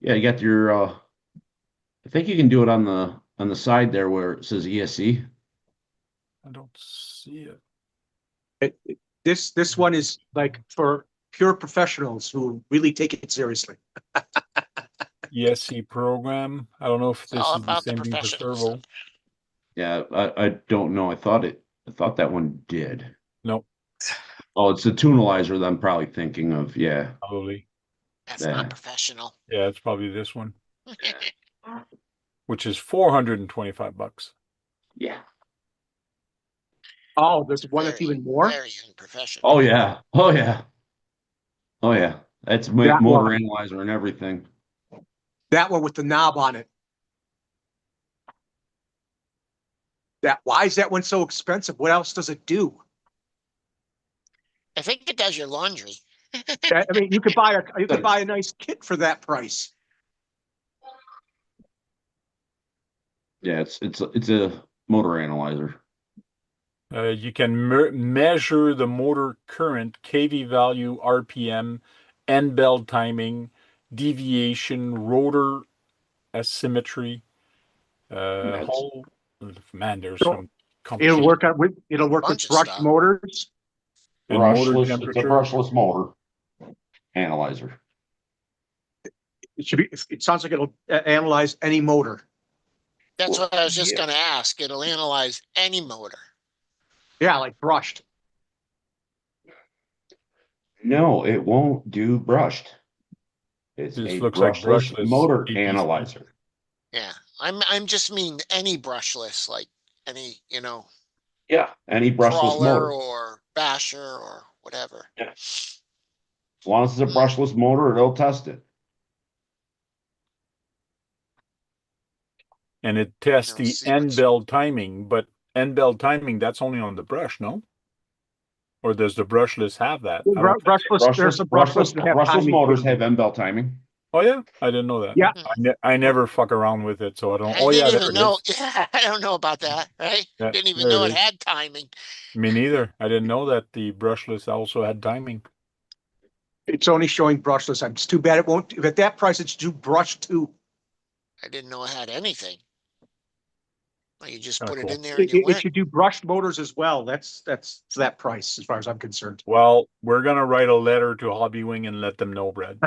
Yeah, you got your. I think you can do it on the side there where it says ESC. I don't see it. This one is like for pure professionals who really take it seriously. ESC program. I don't know if It's this all is the about the same thing for professional servo. stuff. Yeah, I don't know. I thought that one did. Nope, Oh, it's the tunalizer that I'm probably thinking of. Yeah, probably. That's not that. professional. Yeah, it's probably this one, which is $425. Yeah. Oh, there's one that's Very, even more? very unprofessional. Oh yeah. Oh yeah. Oh yeah. That's That motor one. analyzer and everything. That one with the knob on it. Why is that one so expensive? What else does it do? I think it does your laundry. I mean, you could buy a nice kit for that price. Yeah, it's a motor analyzer. You can measure the motor current, kV value, RPM, end bell timing, deviation, rotor asymmetry. That's Whole man, there's So some complicated it'll work with Bunch of brushed stuff. motors. and motor brushless. It's a temperature. brushless motor analyzer. It sounds like it'll analyze any motor. That's Well, what I was just yeah. gonna ask. It'll analyze any motor. Yeah, like brushed. No, it won't do brushed. It's This a looks like brushless brushless motor ABC. analyzer. Yeah, I'm just mean any brushless, like any, Yeah, any brushless crawler motor. or basher or whatever. Yeah. As long as it's a Hmm. brushless motor, it'll test it. And it tests I'll the see end what's bell timing, but end bell timing, that's only on the brush, no? Or does the brushless have that? I don't think. Brushless. There's some brushless that have Brushless timing motors too. have end belt timing. Oh yeah, I didn't know that. Yeah. I never fuck around with it, so I don't. I Oh yeah, didn't there even it know. is. Yeah, I don't know about that, right? Yeah, Didn't even there know it it is. had timing. Me neither. I didn't know that the brushless also had timing. It's only showing brushless. It's too bad it won't. If at that price, it's due brush too. I didn't know it had anything. Well, you just Kind of put it cool. in there and you It went. should do brushed motors as well. That's that price as far as I'm concerned. Well, we're gonna write a letter to Hobby Wing and let them know, Brad.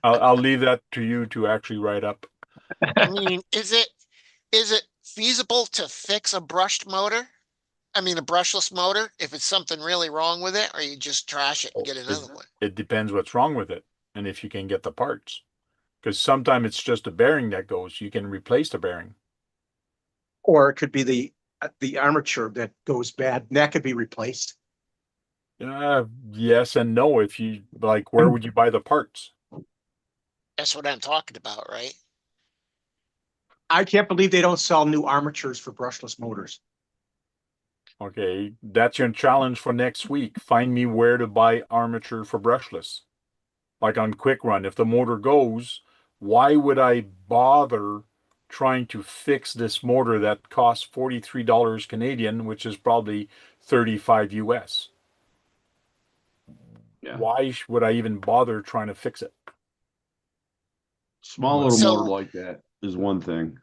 I'll leave that to you to actually write up. I mean, is it feasible to fix a brushed motor? I mean, a brushless motor, if it's something really wrong with it, or you just trash it and get another one. It depends what's wrong with it and if you can get the parts. Because sometimes it's just a bearing that goes. You can replace the bearing. Or it could be the armature that goes bad, and that could be replaced. Yes and no. If you like, where would you buy the parts? That's what I'm talking about, right? I can't believe they don't sell new armatures for brushless motors. Okay, that's your challenge for next week. Find me where to buy armature for brushless. Like on Quick Run, if the motor goes, why would I bother trying to fix this motor that costs $43 Canadian, which is probably 35 US? Yeah. Why would I even bother trying to fix it? Small But- little motor So- like that is one thing.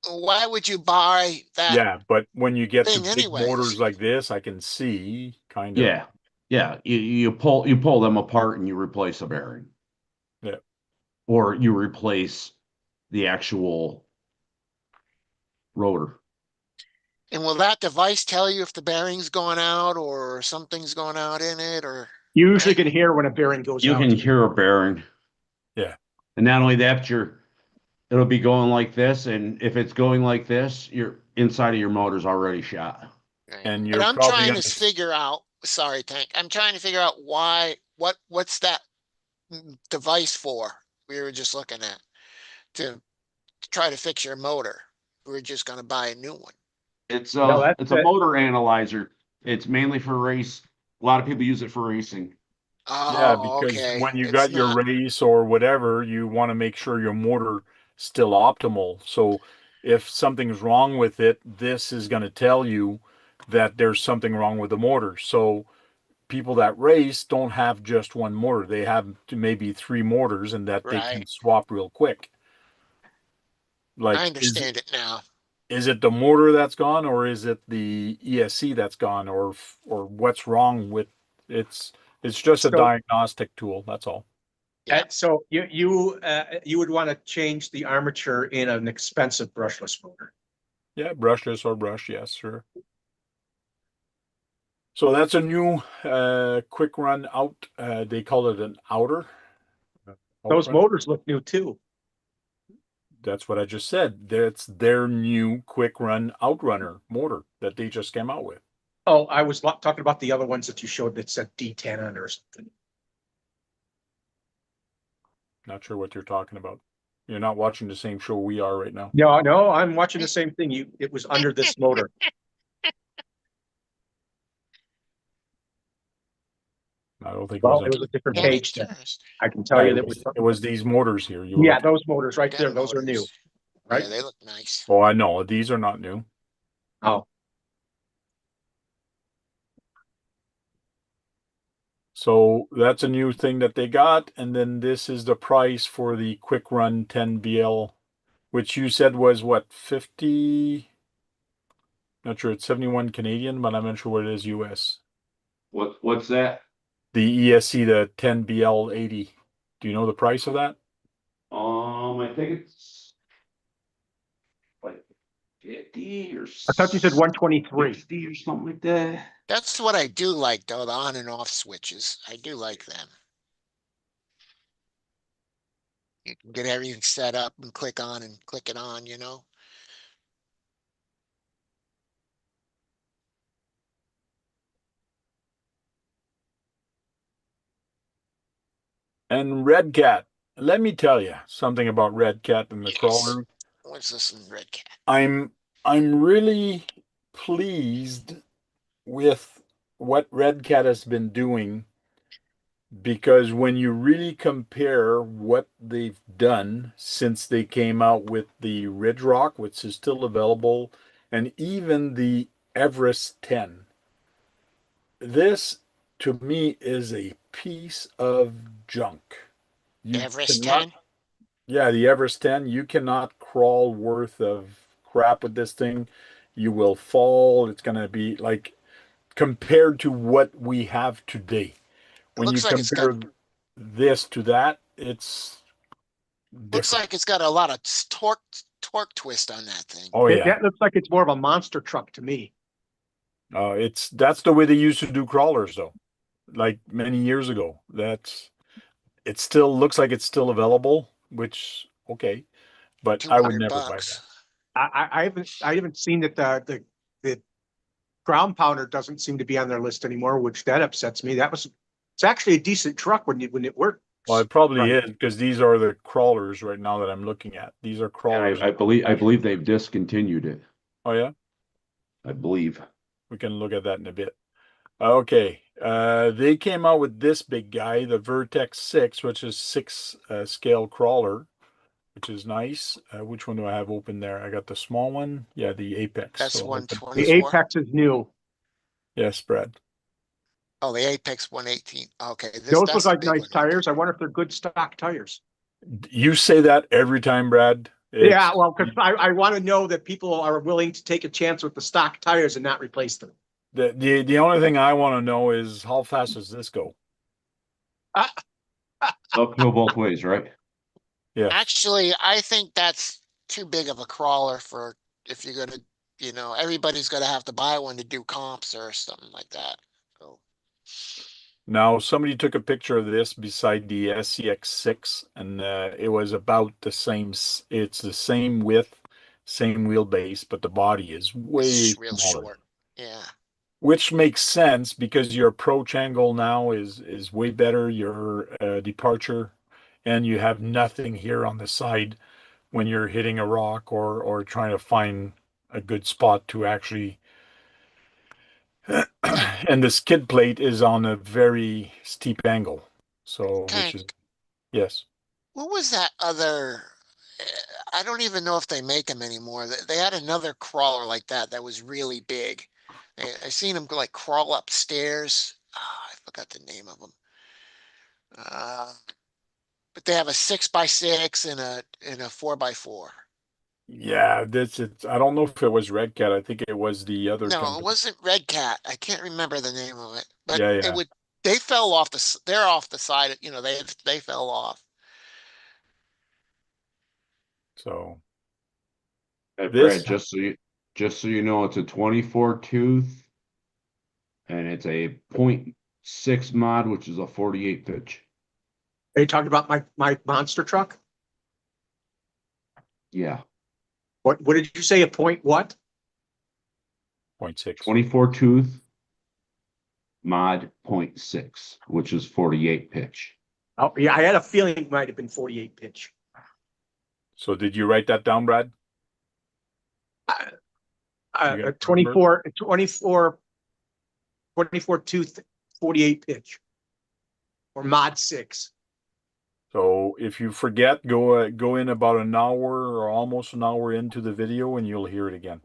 Why would you buy that Yeah, but when you get to thing big motors anyways? like this, I can see kind of. Yeah. Yeah. You pull them apart and you replace a bearing. Yeah. Or you replace the actual rotor. And will that device tell you if the bearing's going out or something's going out in it or? You usually can hear when a bearing goes You out. can hear a bearing. Yeah. And not only that, it'll be going like this, and if it's going like this, your inside of your motor's already shot. Right. And And you're I'm probably trying gonna to figure out, sorry, Tank, I'm trying to figure out what's that device for? We were just looking at to try to fix your motor. We're just gonna buy a new one. It's No, a that's it's a it. motor analyzer. It's mainly for race. A lot of people use it for racing. Yeah, Oh, because okay. when you It's got your not, race or whatever, you want to make sure your motor still optimal. So if something's wrong with it, this is going to tell you that there's something wrong with the motor. So people that race don't have just one motor. They have maybe three motors and that they can right. swap real quick. I Like understand it now. is it the motor that's gone or is it the ESC that's gone or what's wrong with it's just a So, diagnostic tool, that's all. Yeah. so you would want to change the armature in an expensive brushless motor. Yeah, brushless or brush, yes, sure. So that's a new quick run out. They call it an outer. Those Outrun. motors look new too. That's what I just said. That's their new quick run outrunner motor that they just came out with. Oh, I was talking about the other ones that you showed that said D10 on or something. Not sure what you're talking about. You're not watching the same show we are right now. No, I'm watching the same thing. It was under this motor. I don't think Well, it it was. was a different Get it page then. first. I can tell Yeah, you that was. it was these motors here. You Yeah, look. those motors right there. Them Those are new, motors. right? Yeah, they look nice. Oh, I know. These are not new. Oh, So that's a new thing that they got. And then this is the price for the quick run 10BL, which you said was what, 50? Not sure. It's 71 Canadian, but I'm not sure what it is US. What's that? The ESC, the 10BL 80. Do you know the price of that? I think it's like 50 or I thought you said 123. 60 or something like that. That's what I do like though, the on and off switches. I do like them. You can get everything set up and click on and click it on, you know? And Red Cat. Let me tell you something about Red Cat and the Yes. crawler. What's this in Red Cat? I'm really pleased with what Red Cat has been doing because when you really compare what they've done since they came out with the Ridge Rock, which is still available, and even the Everest 10, this to me is a piece of junk. You Everest cannot, 10? yeah, the Everest 10, you cannot crawl worth of crap with this thing. You will fall. It's going to be like compared to what we have today. It When you looks like it's got, compare this to that, it's looks different. like it's got a lot of torque twist on that thing. Oh yeah. That looks like it's more of a monster truck to me. That's the way they used to do crawlers though. Like many years ago. It still looks like it's still available, which okay, but Two I would hundred never buy bucks. that. I haven't seen that the ground pounder doesn't seem to be on their list anymore, which that upsets me. It's actually a decent truck when it worked Well, it probably Right. is because these are the crawlers right now that I'm looking at. These are And crawlers. I believe they've discontinued it. Oh yeah, I believe. we can look at that in a bit. Okay, they came out with this big guy, the Vertex 6, which is 6 scale crawler, which is nice. Which one do I have open there? I got the small one. Yeah, the Apex. That's So I'll open The this. 124. Apex is new. Yes, Brad. Oh, the Apex 118. Okay, Those look that's a like big nice one right there. tires. I wonder if they're good stock tires. You say that every time, Brad. Yeah, well, because I want to know that people are willing to take a chance with the stock tires and not replace them. The only thing I want to know is how fast does this go? Uphill both ways, right? Yes. Actually, I think that's too big of a crawler for if you're gonna, everybody's gonna have to buy one to do comps or something like that. So Now, somebody took a picture of this beside the SCX6, and it was about the same. It's the same width, same wheelbase, but the body is way it's real smaller, short. Yeah. which makes sense because your approach angle now is way better. Your departure, and you have nothing here on the side when you're hitting a rock or trying to find a good spot to actually. And the skid plate is on a very steep angle, so which Tank, is yes. what was that other? eh, I don't even know if they make them anymore. They had another crawler like that that was really big. I seen them like crawl upstairs. I forgot the name of them. Uh, but they have a 6x6 and a 4x4. Yeah, this it's I don't know if it was Red Cat. I think it was the other No, it company. wasn't Red Cat. I can't remember the name of it, but Yeah, it yeah. would. They fell off they're off the side. They fell off. So Hey, Brad, this just so you know, it's a 24 tooth and it's a .6 mod, which is a 48 pitch. Are you talking about my monster truck? Yeah. What did you say? A point what? 0.6. 24 tooth mod .6, which is 48 pitch. Oh, yeah, I had a feeling it might have been 48 pitch. So did you write that down, Brad? You got a number? 24 tooth, 48 pitch. Or mod 6. So if you forget, go in about an hour or almost an hour into the video, and you'll hear it again.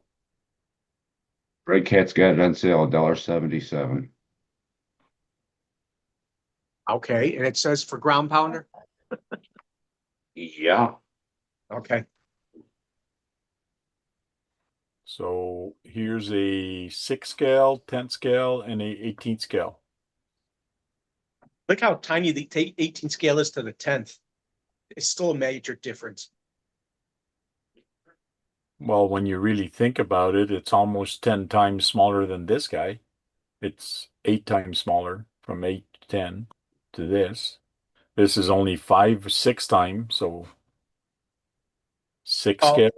Red Cat's got it on sale, $1.77. Okay, and it says for ground pounder? Yeah. Okay. So here's a 6 scale, 10 scale, and a 18 scale. Look how tiny the 18 scale is to the 10th. It's still a major difference. Well, when you really think about it, it's almost 10 times smaller than this guy. It's 8 times smaller from 8 to 10 to this. This is only 5, 6 times, so 6 Oh, scale,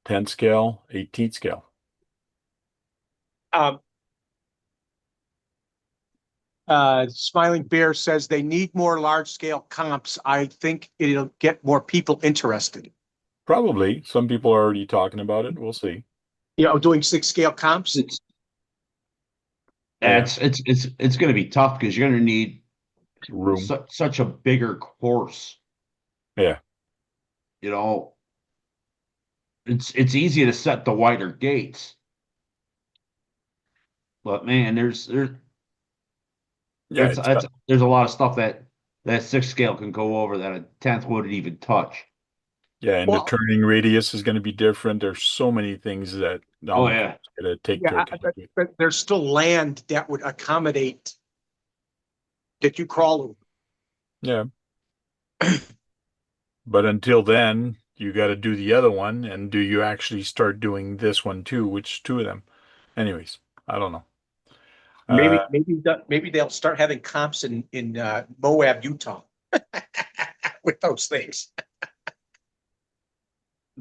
10 scale, 18 scale. um, Smiling Bear says they need more large scale comps. I think it'll get more people interested. Probably. Some people are already talking about it. We'll see. Doing 6 scale comps. It's Yeah. it's going to be tough because you're going to need Room. such a bigger course. Yeah. You know, it's easy to set the wider gates, but man, Yeah. there's a lot of stuff that 6 scale can go over that a 10th wouldn't even touch. Yeah. And the Well, turning radius is going to be different. There's so many things that Oh I'm yeah, going to take to yeah, account. but there's still land that would accommodate that you crawl over. Yeah. But until then, you got to do the other one. And do you actually start doing this one too? Which two of them? Anyways, I don't know. Maybe they'll start having comps in Moab, Utah, with those things.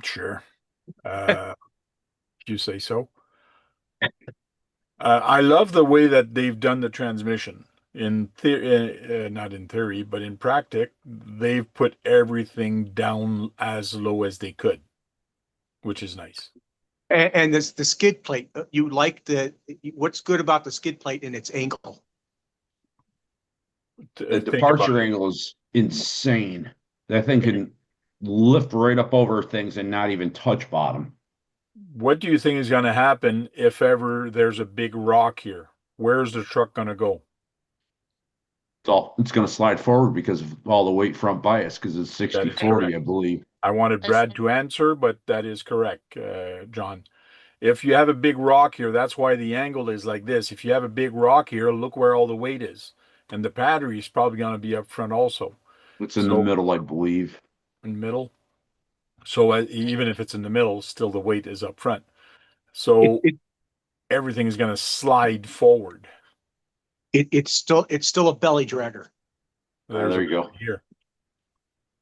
Sure. If you say so. I love the way that they've done the transmission. in theory, not in theory, but in practice, they've put everything down as low as they could, which is nice. And this, the skid plate, you like what's good about the skid plate and its angle? The Think about departure it. angle is insane. That thing can lift right up over things and not even touch bottom. What do you think is going to happen if ever there's a big rock here? Where's the truck going to go? It's going to slide forward because of all the weight front bias because it's That is 60-40, correct. I believe. I wanted I Brad to answer, but that is correct, John. If you have a big rock here, that's why the angle is like this. If you have a big rock here, look where all the weight is. And the battery is probably going to be up front also. It's in the So middle, I believe. in the middle. So even if it's in the middle, still the weight is up front. So It, everything is going to slide forward. it's still a belly dragger. There's There a you go. here.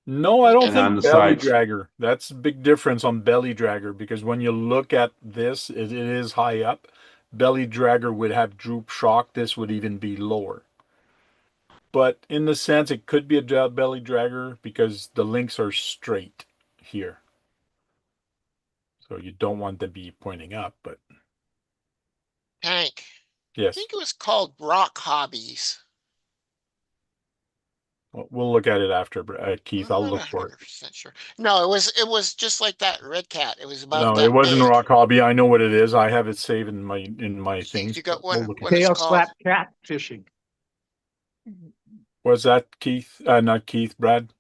No, I don't And on think the belly sides, dragger. That's a big difference on belly dragger because when you look at this, it is high up. Belly dragger would have droop shock. This would even be lower. But in the sense, it could be a belly dragger because the links are straight here. So you don't want them to be pointing up, but Hank, I yes, think it was called Rock Hobbies. we'll look at it after, Keith. I'm I'll not look for it. 100% sure. No, it was just like that Red Cat. It was about No, it that wasn't big. Rock Hobby. I know what it is. I have it saved in my Keith, things, you but got we'll one, look at what it. it's Tail called? slap cat fishing. Was that Keith? Not Keith, Brad?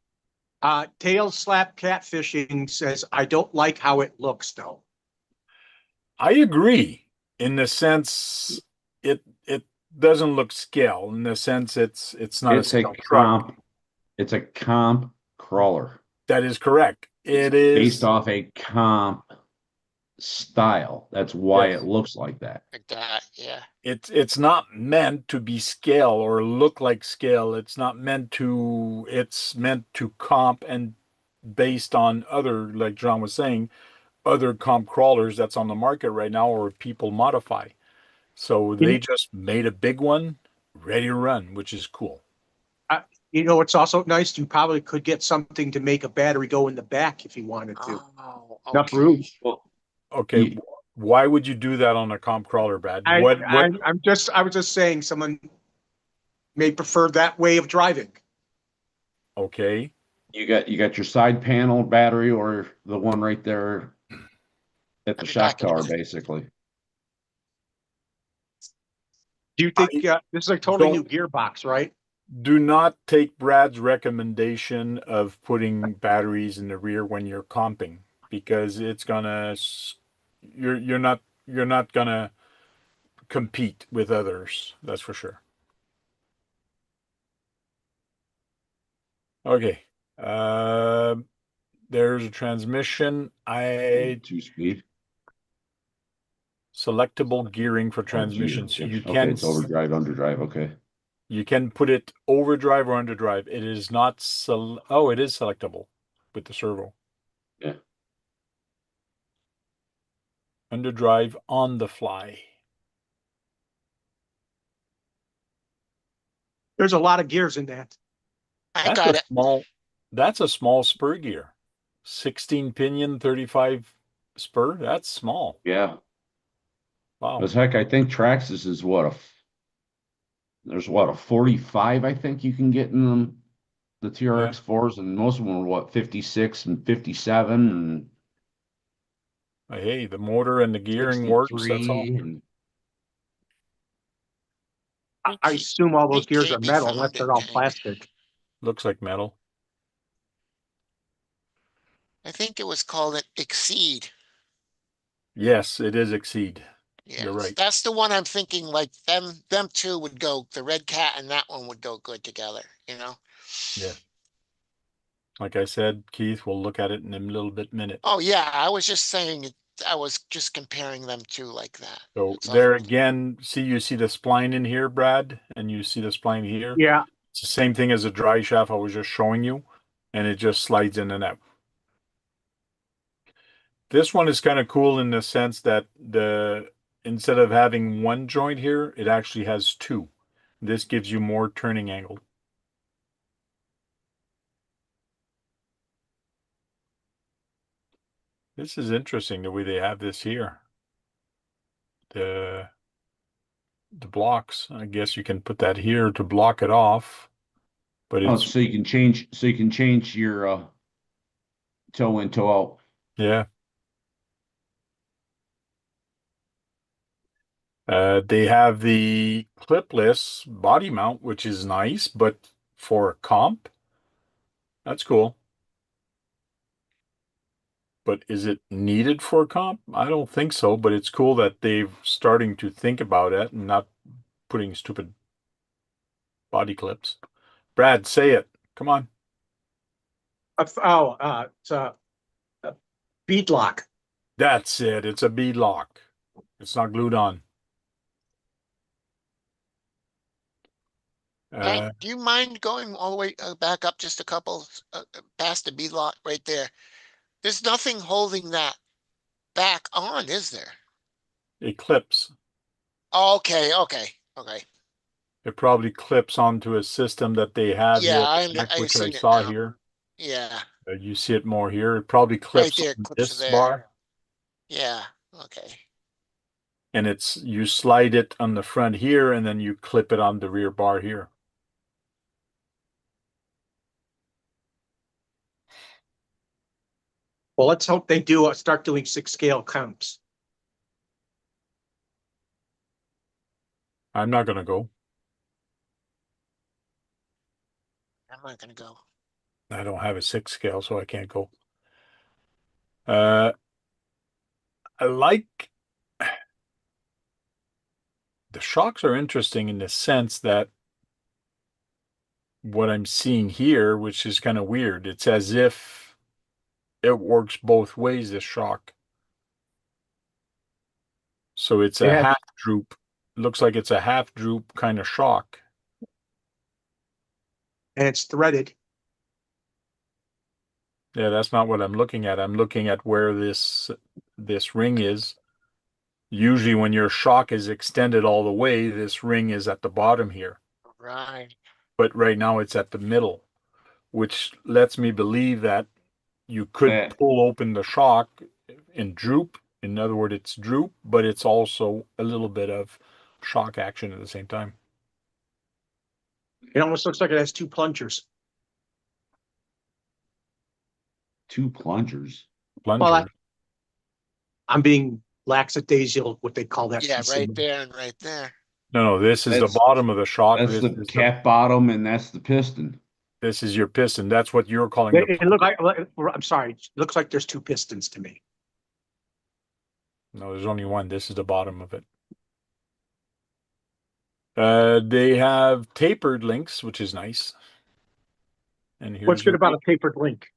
Tail slap cat fishing says, I don't like how it looks though. I agree in the sense it doesn't look scale. In the sense it's not a it's a scale truck. comp crawler That is correct. it's It based is. off a comp style. That's why it Yes. looks like that. Like that, yeah. It's not meant to be scale or look like scale. It's not meant to. It's meant to comp and based on other, like John was saying, other comp crawlers that's on the market right now or people modify. So they just made a big one ready to run, which is cool. Uh, it's also nice. You probably could get something to make a battery go in the back if you wanted to. Oh, Enough okay. room. Well, Okay, you, why would you do that on a comp crawler, Brad? I, What? I was just saying someone may prefer that way of driving. Okay, you got your side panel battery or the one right there at I'll the be shock back in a tower, minute. basically. Do you think this is a totally new don't gearbox, right? do not take Brad's recommendation of putting batteries in the rear when you're comping because it's gonna you're not gonna compete with others. That's for sure. Okay. There's a transmission. I 2-speed. selectable gearing for Oh, geez. transmission. So Okay, it's overdrive, underdrive. Okay. you can put it overdrive or underdrive. It is not oh, it is selectable with the servo. Yeah. Underdrive on the fly. There's a lot of gears in that. I That's got a it. small that's a small spur gear. 16 pinion, 35 spur. That's small. Yeah. Wow. As heck, I think Traxxas is there's a 45, I think you can get in them, the Yeah. TRX4s, and most of them are 56 and 57 and Hey, the motor and the gearing works. That's all. 63 and I assume all those Think gears are KB metal unless found it, they're all Hank. plastic. Looks like metal. I think it was called an Exceed. Yes, it is exceed. You're Yes, right. that's the one I'm thinking like them two would go, the Red Cat and that one would go good together, you know? Yeah. Like I said, Keith, we'll look at it in a little bit minute. Oh, yeah, I was just saying, I was just comparing them two like that. So That's all. there again, you see the spline in here, Brad, and you see the spline here. Yeah. It's the same thing as the dry shaft I was just showing you, and it just slides in and out. This one is kind of cool in the sense that instead of having one joint here, it actually has two. This gives you more turning angle. This is interesting the way they have this here. The blocks. I guess you can put that here to block it off. But Oh, it's so you can change your toe in, toe out. yeah. They have the clipless body mount, which is nice, but for a comp, that's cool. But is it needed for a comp? I don't think so, but it's cool that they've starting to think about it and not putting stupid body clips. Brad, say it. Come on. It's a bead lock. That's it. It's a bead lock. It's not glued on. Hank, do you mind going all the way back up just a couple past the B lot right there? There's nothing holding that back on, is there? It clips. Okay, okay, okay. It probably clips onto a system that they have Yeah, here at the back, I've which I seen it saw now. here. Yeah, You see it more here. It probably right clips there, on clips are this there. bar, Yeah, okay. and it's you slide it on the front here, and then you clip it on the rear bar here. Well, let's hope they do start doing 6-scale comps. I'm not gonna go. I'm not gonna go. I don't have a 6 scale, so I can't go. Uh, I like the shocks are interesting in the sense that what I'm seeing here, which is kind of weird, it's as if it works both ways, this shock. So it's It a has, half droop. Looks like it's a half droop kind of shock. and it's threaded. Yeah, that's not what I'm looking at. I'm looking at where this ring is. Usually when your shock is extended all the way, this ring is at the bottom here. Right. But right now it's at the middle, which lets me believe that you could That pull open the shock and droop. In other words, it's droop, but it's also a little bit of shock action at the same time. It almost looks like it has two plungers. two plungers. Well, Plunger. I'm being lackadaisical, what they call that Yeah, piece right in. there and right there. No, this is the That's bottom of the shock. that's This the is cap bottom and that's the piston. this is your piston. That's what you're calling the It plunger. look like, I'm sorry, it looks like there's two pistons to me. No, there's only one. This is the bottom of it. They have tapered links, which is nice. And What's here's good your about a tapered link?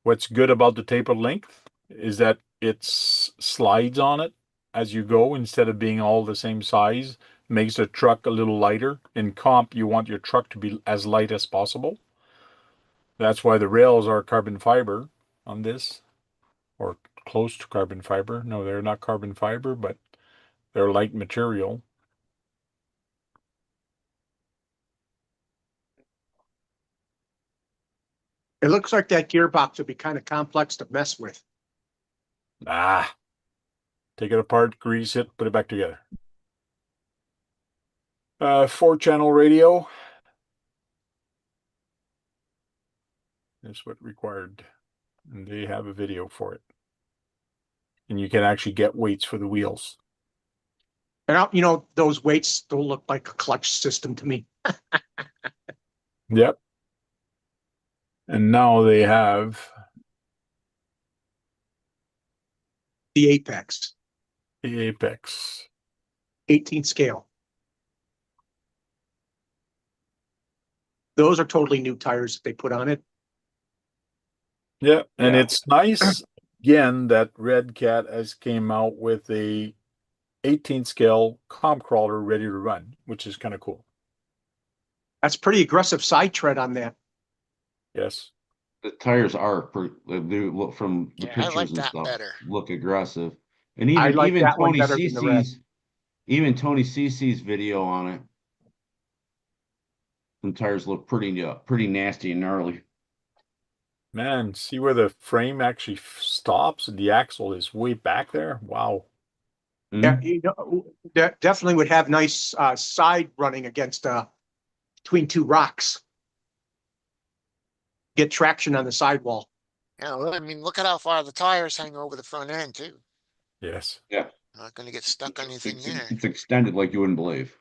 what's good about the tapered length is that it slides on it as you go instead of being all the same size. Makes the truck a little lighter. In comp, you want your truck to be as light as possible. That's why the rails are carbon fiber on this, or close to carbon fiber. No, they're not carbon fiber, but they're light material. It looks like that gearbox would be kind of complex to mess with. Ah, take it apart, grease it, put it back together. 4-channel radio. That's what required. And they have a video for it. And you can actually get weights for the wheels. And those weights still look like a clutch system to me. Yep. And now they have The Apex, the Apex. 18 scale. Those are totally new tires that they put on it. Yeah, and Yeah. it's nice again that Red Cat has came out with a 18 scale comp crawler ready to run, which is kind of cool. That's pretty aggressive side tread on that. Yes. The tires are they look from the Yeah, I like pictures and that stuff better. look aggressive. And I even like even that one Tony better than the red. CC's even Tony CC's video on it Them tires look pretty nasty and gnarly. Man, see where the frame actually stops? The axle is way back there. Wow. Yeah, Mhm. you know, that definitely would have nice side running against between two rocks. Get traction on the sidewall. Yeah, well, I mean, look at how far the tires hang over the front end too. Yes. Yeah, Not gonna get stuck on anything there. it's extended like you wouldn't believe.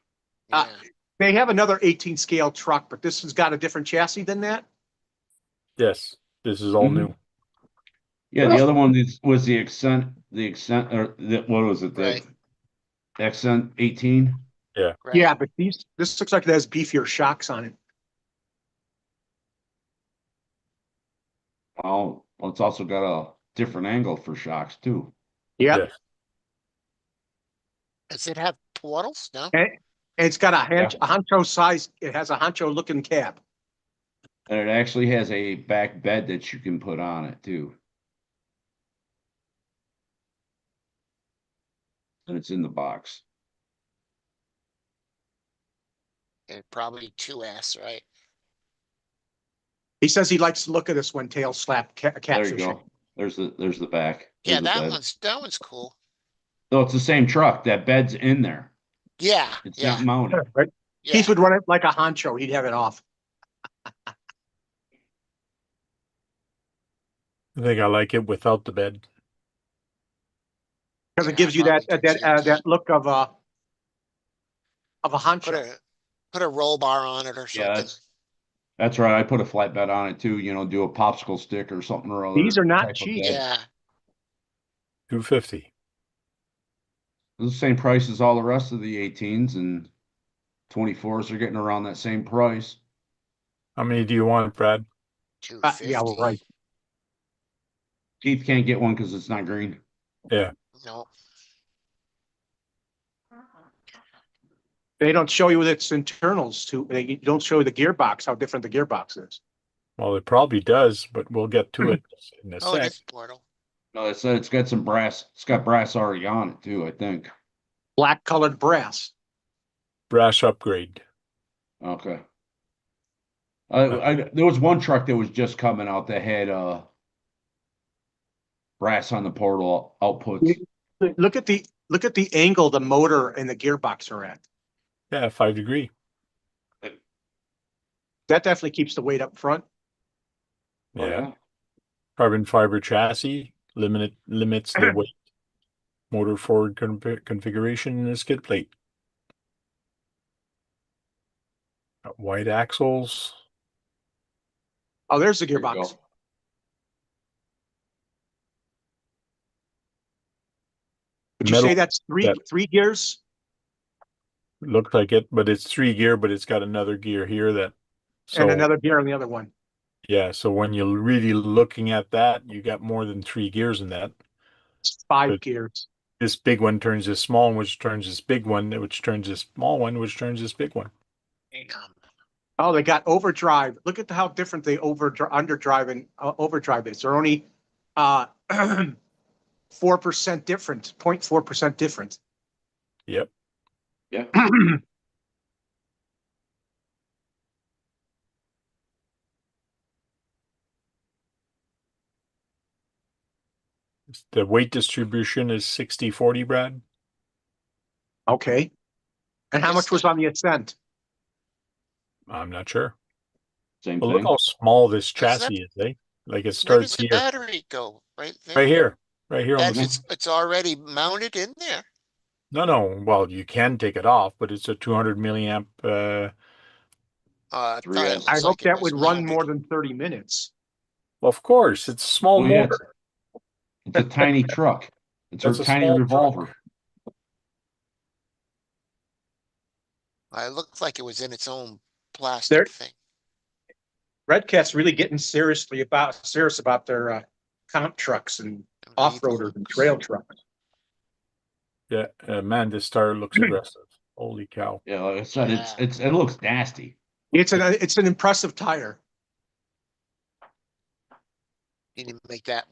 Uh, Yeah, They have another 18 scale truck, but this has got a different chassis than that. Yes. This is all Mhm. new. Yeah, the other one was the Accent, or what was it? right, The Accent 18. Yeah. right. Yeah, but this looks like it has beefier shocks on it. Well, it's also got a different angle for shocks too. Yeah, Yes. Does it have portals? No? and it's got Yeah. a honcho size. It has a honcho looking cab. And it actually has a back bed that you can put on it too. And it's in the box. It probably 2S, right? He says he likes to look at us when tail slap There you catfishing. go. There's the back. Yeah, There's the bed. that one's cool. No, it's the same truck. That bed's in there. Yeah, It's yeah, not mounted. Right? yeah. Keith would run it like a honcho. He'd have it off. I think I like it without the bed. Because Yeah, it gives I you that probably do too. that look of a Put honcho. a roll bar on it or Yeah, something. that's right. I put a flatbed on it too, do a popsicle stick or something or other. These are not type of cheap. bed. Yeah, 250. It's the same price as all the rest of the 18s, and 24s are getting around that same price. How many do you want, Brad? Yeah, we're 250. right. Keith can't get one because it's not green. Yeah. No, They don't show you its internals too. They don't show you the gearbox, how different the gearbox is. Well, it probably does, but we'll get to it in a oh, it sec. is portal. No, it said it's got some brass. It's got brass already on it too, I think. Black colored brass. Brass upgrade. Okay. There was one truck that was just coming out that had brass on the portal outputs. Look at the angle the motor and the gearbox are at. Yeah, 5 degree. That definitely keeps the weight up front. Oh, Yeah. Carbon fiber chassis limits the weight. Motor forward configuration and a skid plate. Got wide axles. Oh, there's the There you gearbox. go. Would you Metal say that's that three gears? looks like it, but it's 3 gear, but it's got another gear here that. And So another gear on the other one. yeah, so when you're really looking at that, you got more than 3 gears in that. It's 5 But gears. this big one turns this small one, which turns this big one, which turns this small one, which turns this big one. Damn. Oh, they got overdrive. Look at how different the underdrive and overdrive is. They're only 4% different, 0.4% different. Yep. Yeah. The weight distribution is 60-40, Brad. Okay. And how guess much was on the Ascent? I'm not sure. Same But look thing. how small this Is that- chassis is, eh? Like it Where does starts the here, battery go? Right there? right here, right here on And the. it's already mounted in there. No. Well, you can take it off, but it's a 200 milliamp. I thought it 3S. I looks hope like it that was would run mounted. more than 30 minutes. Well, of course, it's a small Oh, yeah, motor. it's a tiny truck. It's That's her a tiny small revolver. truck. It looked like it was in its own plastic There, thing. Red Cat's really getting serious about their comp trucks and off-roaders and trail trucks. Yeah, man, this tire looks aggressive. Holy cow! Yeah, like I said, Yeah. it looks nasty. It's an impressive tire. You didn't make that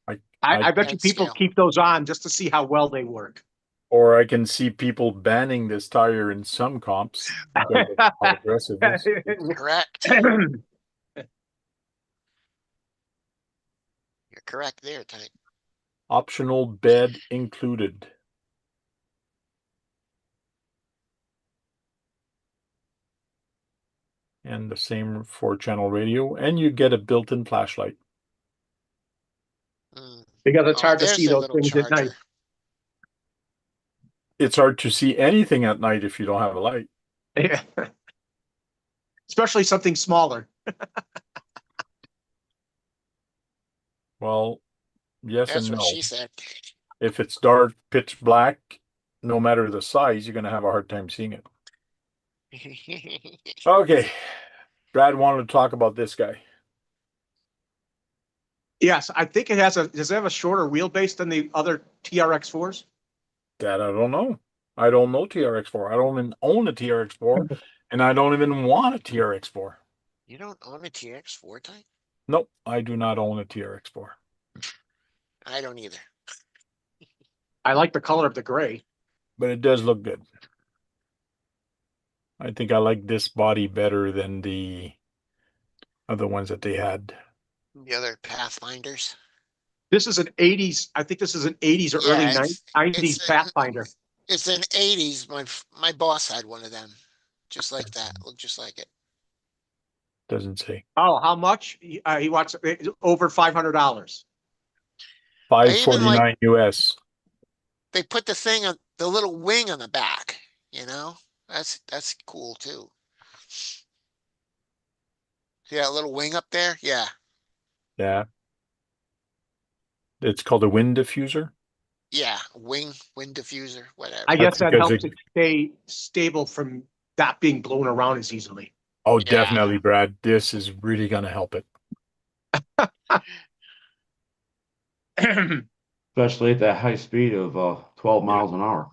I I bet that you people scale. keep those on just to see how well they work. Or I can see people banning this tire in some comps because of how aggressive it is. Correct. You're correct there, Tank. Optional bed included. And the same 4-channel radio, and you get a built-in flashlight. Mm. Because it's Oh, hard to there's see their those little things at night. charger. It's hard to see anything at night if you don't have a light. Yeah. Especially something smaller. Well, yes That's and what no. she said. If it's dark, pitch black, no matter the size, you're going to have a hard time seeing it. Okay. Brad wanted to talk about this guy. Yes, I think it has does it have a shorter wheelbase than the other TRX4s? That I don't know. I don't know TRX4. I don't even own a TRX4, and I don't even want a TRX4. You don't own a TX4 Tank? Nope, I do not own a TRX4. I don't either. I like the color of the gray. But it does look good. I think I like this body better than the other ones that they had. The other Pathfinders. This is an 80s. I think this is an 80s or early Yeah, 90s Pathfinder. It's an 80s. My boss had one of them. Just like that. Looked just like it. Doesn't say. Oh, how much? He wants over $500. I even like $549 US. they put the thing on the little wing on the back, you know? That's cool too. See that little wing up there? Yeah. Yeah. It's called a wind diffuser. Yeah. Wind diffuser, whatever. I guess that because helps it stay stable from not being blown around as easily. Oh, Yeah. definitely, Brad. This is really going to help it. Especially at that high speed of 12 miles an hour.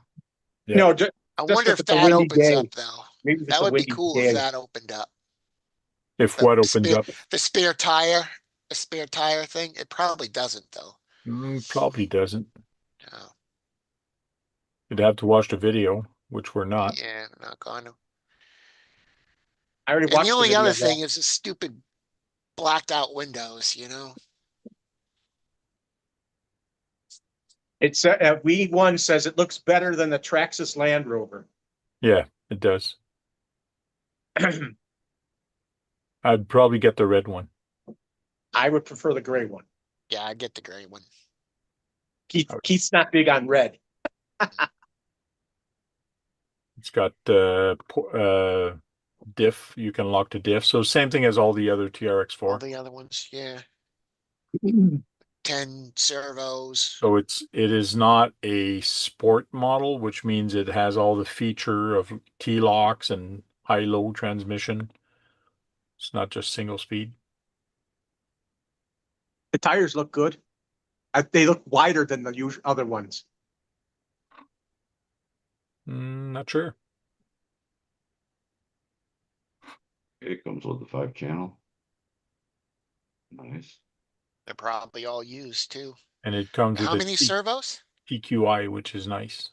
Yeah. No, I just wonder if if it's a that windy opens day. up though. Maybe if it's That a would be windy cool if day. that opened up. If The what opens spare, up? the spare tire thing. It probably doesn't though. Probably doesn't. No. You'd have to watch the video, which we're not. Yeah, not gonna. I already And the watched the only video other of that. thing is the stupid blacked out windows, you know? It's V1 says it looks better than the Traxxas Land Rover. Yeah, it does. I'd probably get the red one. I would prefer the gray one. Yeah, I get the gray one. Keith's not big on red. It's got diff. You can lock the diff. So same thing as all the other All TRX4. the other ones, yeah. 10 servos. So it is not a sport model, which means it has all the feature of T-locks and high-low transmission. It's not just single speed. The tires look good. They look wider than the usual other ones. Not sure. It comes with the 5-channel. Nice. They're probably all used too. And it comes with How a many servos? TQI, which is nice.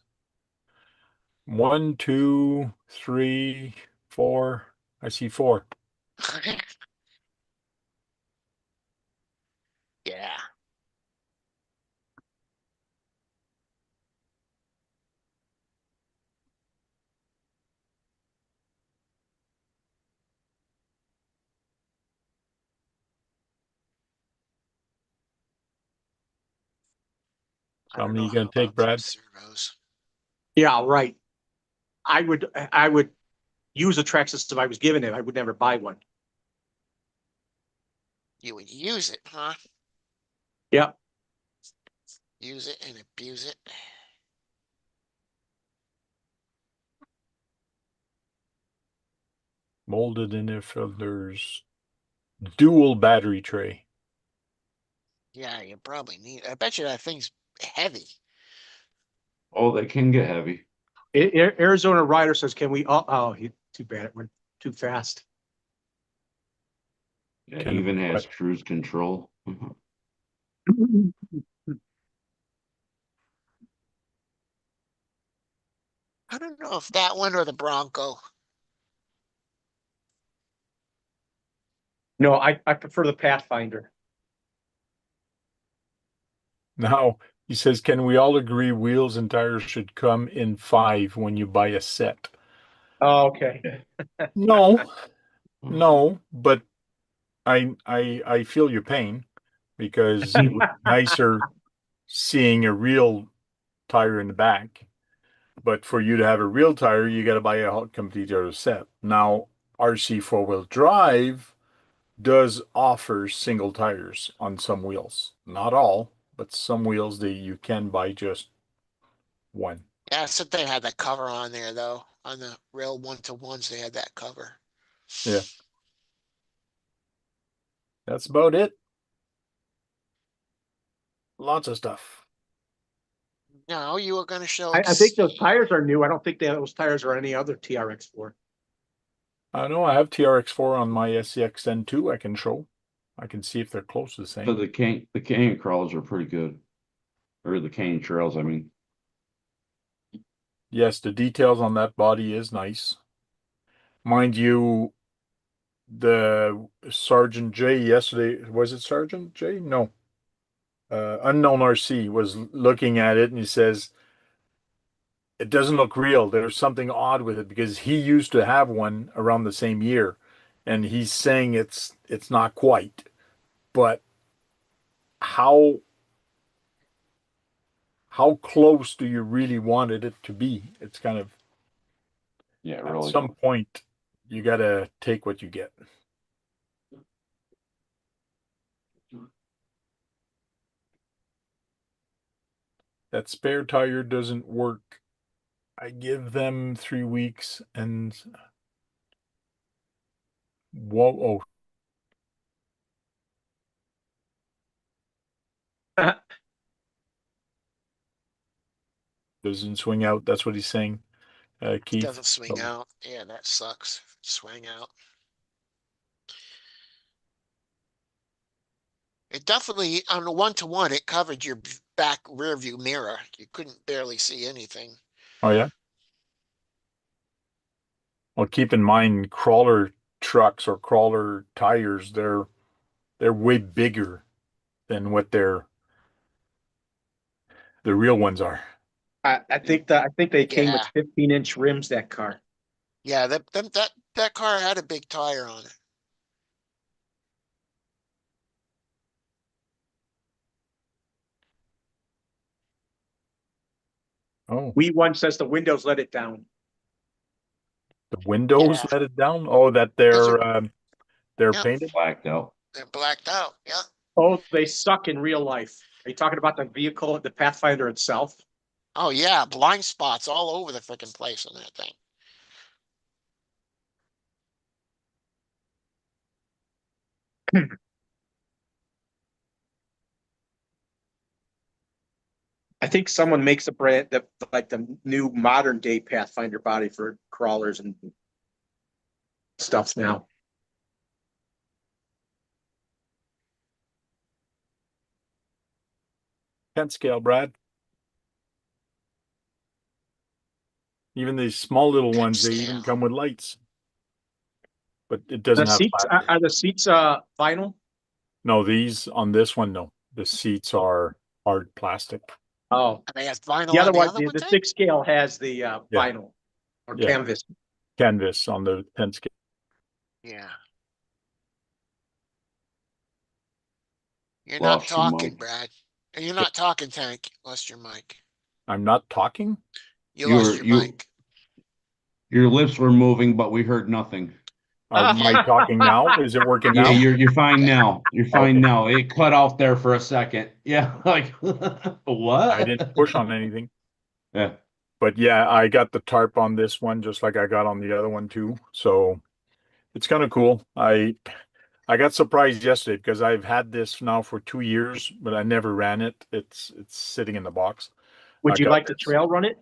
1, 2, 3, 4. I see 4. Yeah. I How don't many know you gonna how take, about them Brad? servos. Yeah, right. I would use a Traxxas if I was given it. I would never buy one. You would use it, huh? Yep. Use it and abuse it. Molded in their filters. Dual battery tray. Yeah, you probably need. I bet you that thing's heavy. Oh, they can get heavy. Arizona Rider says, "Can we?" Too bad it went too fast. It Can even we has what? cruise control. I don't know if that one or the Bronco. No, I prefer the Pathfinder. Now, he says, can we all agree wheels and tires should come in 5 when you buy a set? Oh, okay. No, no, but I feel your pain because it would be nicer seeing a real tire in the back. But for you to have a real tire, you got to buy a complete other set. Now, RC four-wheel drive does offer single tires on some wheels. Not all, but some wheels that you can buy just one. Yeah, I said they had that cover on there though. On the real one-to-ones, they had that cover. Yeah. That's about it. Lots of stuff. No, you were gonna show. I think those tires are new. I don't think those tires are any other TRX4. I know I have TRX4 on my SCXN2 I can show. I can see if they're close to the So same. the canyon crawls are pretty good. Or the canyon trails, I mean. Yes, the details on that body is nice. Mind you, the Sergeant J yesterday, was it Sergeant J? No. Unknown RC was looking at it and he says, it doesn't look real. There's something odd with it because he used to have one around the same year. And he's saying it's not quite. But how close do you really wanted it to be? It's kind of Yeah, at really. some point you gotta take what you get. That spare tire doesn't work. I give them 3 weeks and whoa, doesn't swing out. That's what he's saying. Keith. Doesn't swing out. Yeah, that sucks. Swing out. It definitely, on the one-to-one, it covered your back rear view mirror. You couldn't barely see anything. Oh yeah. Well, keep in mind crawler trucks or crawler tires, they're way bigger than what the real ones are. I think they came with Yeah. 15-inch rims, that car. Yeah, that car had a big tire on it. Oh, We1 says the windows let it down. the windows Yeah. let it down. Oh, that Those are, they're yeah, painted. Blacked out. they're blacked out. Yeah. Oh, they suck in real life. Are you talking about the vehicle, the Pathfinder itself? Oh yeah, blind spots all over the freaking place on that thing. I think someone makes a brand that like the new modern day Pathfinder body for crawlers and stuff now. Tent scale, Brad. Even these small little ones, they even Scale. come with lights. But it The doesn't have seats flat. are the seats vinyl? No, these on this one, no. The seats are hard plastic. Oh, And they have vinyl the on other the one, other the, one the too? 6 scale has the Yeah. vinyl or Yeah. canvas. Canvas on the tent scale. Yeah. You're not Lost your talking, mic. Brad. And you're not talking, Tank. Lost your mic. I'm not talking. You You lost were your you mic. your lips were moving, but we heard nothing. Am I talking now? Is it working Yeah, now? you're fine Yeah. now. You're fine Okay. now. It cut off there for a second. Yeah, like what? I didn't push on anything. Yeah. But yeah, I got the tarp on this one just like I got on the other one too. So it's kind of cool. I got surprised yesterday because I've had this now for 2 years, but I never ran it. It's sitting in the box. Would you like to trail run it?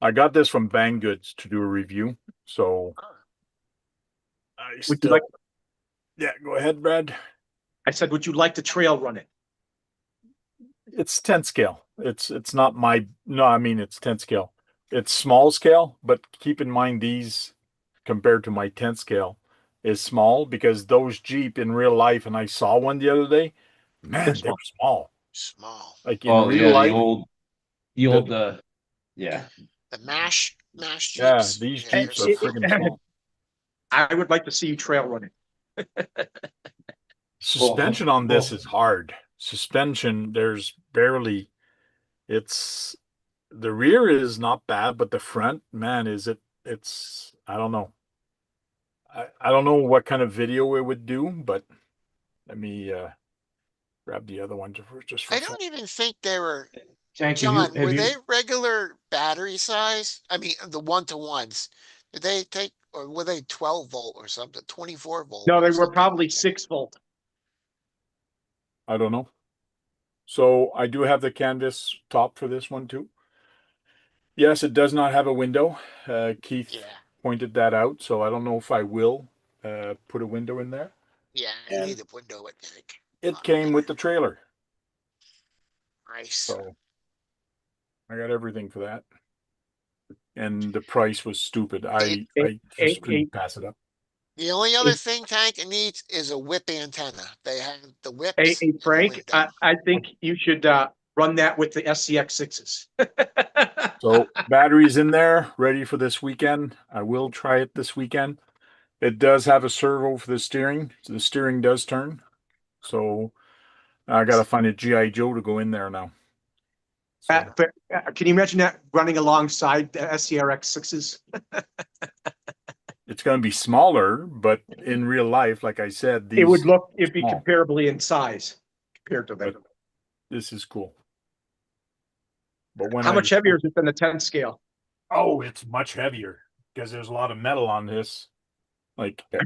I got this from Bang Goods to do a review. So I Would you still, like? yeah, go ahead, Brad. I said, would you like to trail run it? It's 10 scale. It's not my, no, I mean, it's 10 scale. it's small scale, but keep in mind these compared to my 10 scale is small because those Jeep in real life, and I saw one the other day, man, they were small. Small. Like in Oh real yeah, life, the the, old yeah. The mash yeah, Jeeps. these Yeah, Jeeps are friggin' small. I would like to see you trail running. Suspension on this is hard. Suspension, there's barely, it's, the rear is not bad, but the front, man, I don't know. I don't know what kind of video it would do, but let me grab the other one just for I fun. don't even think they were, Tank, John, have were you they regular battery size? I mean, the 1-to-1s. Did they take, or were they 12 volt or something, 24 volt No, or they were something probably like that? 6 volt. I don't know. So I do have the canvas top for this one too. Yes, it does not have a window. Keith Yeah, pointed that out, so I don't know if I will put a window in there. yeah, you And need a window, I think. it came with the trailer, Nice. so I got everything for that. And the price was stupid. I Hey, I hey, just hey, couldn't pass it up. The only hey, other thing Tank it needs is a whip antenna. They have the hey, whips hey, and the Frank, window. I think you should run that with the SCX sixes. So batteries in there, ready for this weekend. I will try it this weekend. It does have a servo for the steering. So the steering does turn. So I got to find a GI Joe to go in there now. So Can you imagine that running alongside the SCRX sixes? it's going to be smaller, but in real life, like I said, It'd be small. comparably in size compared to But them. this is cool. But when How much heavier is it than the 10 scale? oh, it's much heavier because there's a lot of metal on this, like a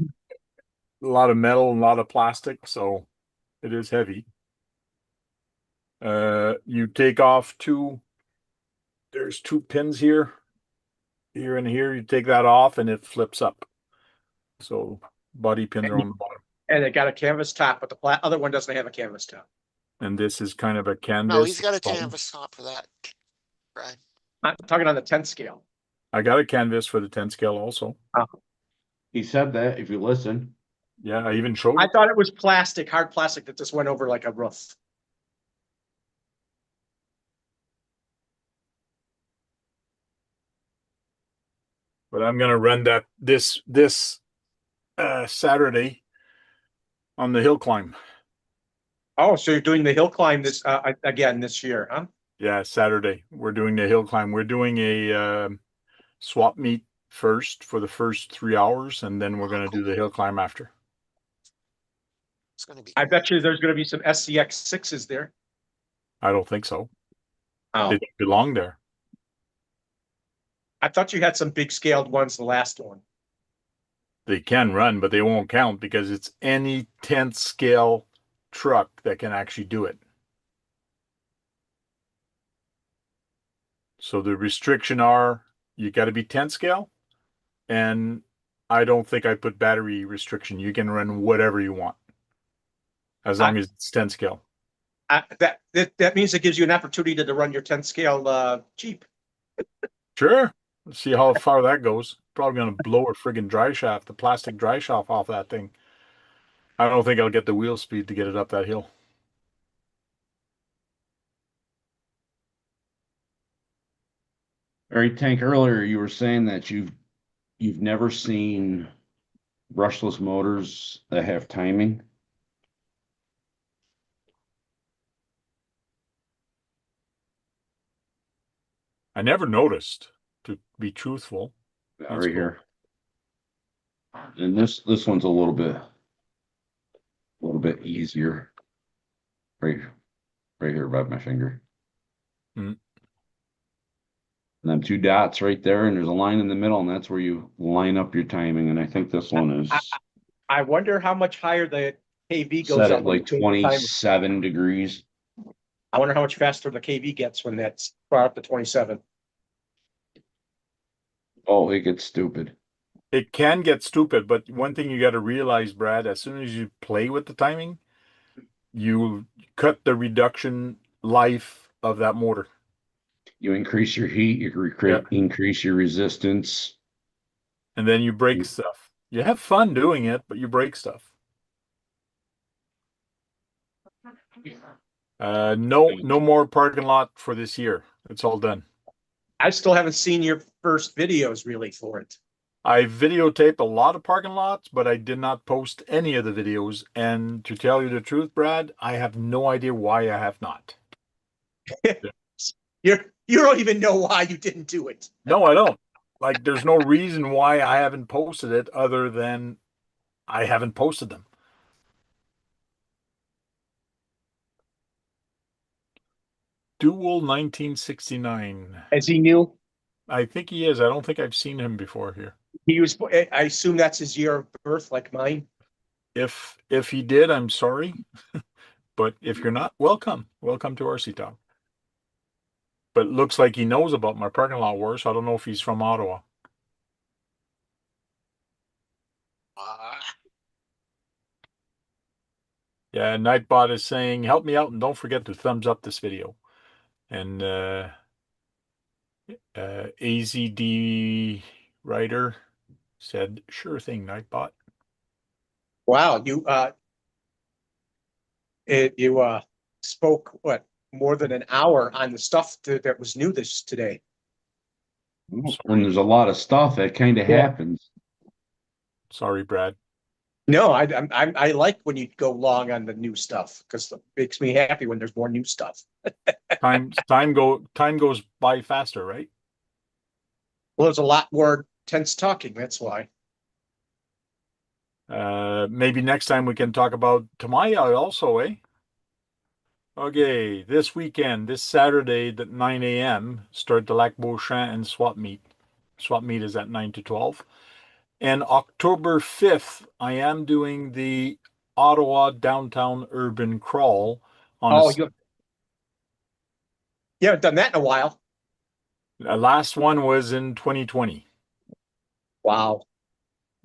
lot of metal and a lot of plastic, so it is heavy. You take off there's two pins here, here and here. You take that off and it flips up. So body pins are on the bottom. And it got a canvas top, but the other one doesn't have a canvas top. And this is kind of a No, canvas. he's got a canvas top for that, right? I'm talking on the 10 scale. I got a canvas for the 10 scale also. he said that if you listen. Yeah, I even showed I it. thought it was plastic, hard plastic that just went over like a roof. But I'm gonna run that this Saturday on the hill climb. Oh, so you're doing the hill climb this again this year, huh? Yeah, Saturday. We're doing the hill climb. We're doing a swap meet first for the first 3 hours, and then we're Oh, gonna cool. do the hill climb after. It's gonna be I cool. bet you there's going to be some SCX sixes there. I don't think so. Oh, They don't belong there. I thought you had some big scaled ones the last one. They can run, but they won't count because it's any 10th scale truck that can actually do it. So the restriction are you got to be 10 scale, and I don't think I put battery restriction. You can run whatever you want as long as it's 10 scale. That means it gives you an opportunity to run your 10 scale Jeep. Sure. Let's see how far that goes. Probably gonna blow a friggin' dry shaft, the plastic dry shaft off that thing. I don't think I'll get the wheel speed to get it up that hill. All right, Tank, earlier you were saying that you've never seen brushless motors that have timing. I never noticed, to be truthful. Right That's cool. here. And this one's a little bit easier. Right here above my finger. Mm. And then two dots right there, and there's a line in the middle, and that's where you line up your timing. And I think this one is I wonder how much higher the KV goes set up at when you like change the timer. 27 degrees. I wonder how much faster the KV gets when that's far up to 27. Oh, it gets stupid. It can get stupid, but one thing you got to realize, Brad, as soon as you play with the timing, you cut the reduction life of that motor. You increase your heat, you increase your resistance. And then you break stuff. You have fun doing it, but you break stuff. No more parking lot for this year. It's all done. I still haven't seen your first videos really for it. I videotaped a lot of parking lots, but I did not post any of the videos. And to tell you the truth, Brad, I have no idea why I have not. You don't even know why you didn't do it. No, I don't. Like, there's no reason why I haven't posted it other than I haven't posted them. Dual 1969. As he knew, I think he is. I don't think I've seen him before here. he was. I assume that's his year of birth, like mine. If he did, I'm sorry. But if you're not, welcome. Welcome to RC Talk. But it looks like he knows about my parking lot war, so I don't know if he's from Ottawa. Yeah, Nightbot is saying, help me out and don't forget to thumbs up this video. And AZD writer said, sure thing, Nightbot. Wow, you spoke what, more than an hour on the stuff that was new today. When there's a lot of stuff, that kind of happens. Sorry, Brad. No, I like when you go long on the new stuff because it makes me happy when there's more new stuff. Time goes by faster, right? Well, there's a lot more tense talking. That's why. Maybe next time we can talk about Tamaya also, eh? Okay, this weekend, this Saturday at 9 a.m., start the Lac Beauchamp and swap meet. Swap meet is at 9 to 12. And October 5th, I am doing the Ottawa Downtown Urban Crawl on You haven't done that in a while. the last one was in 2020 Wow.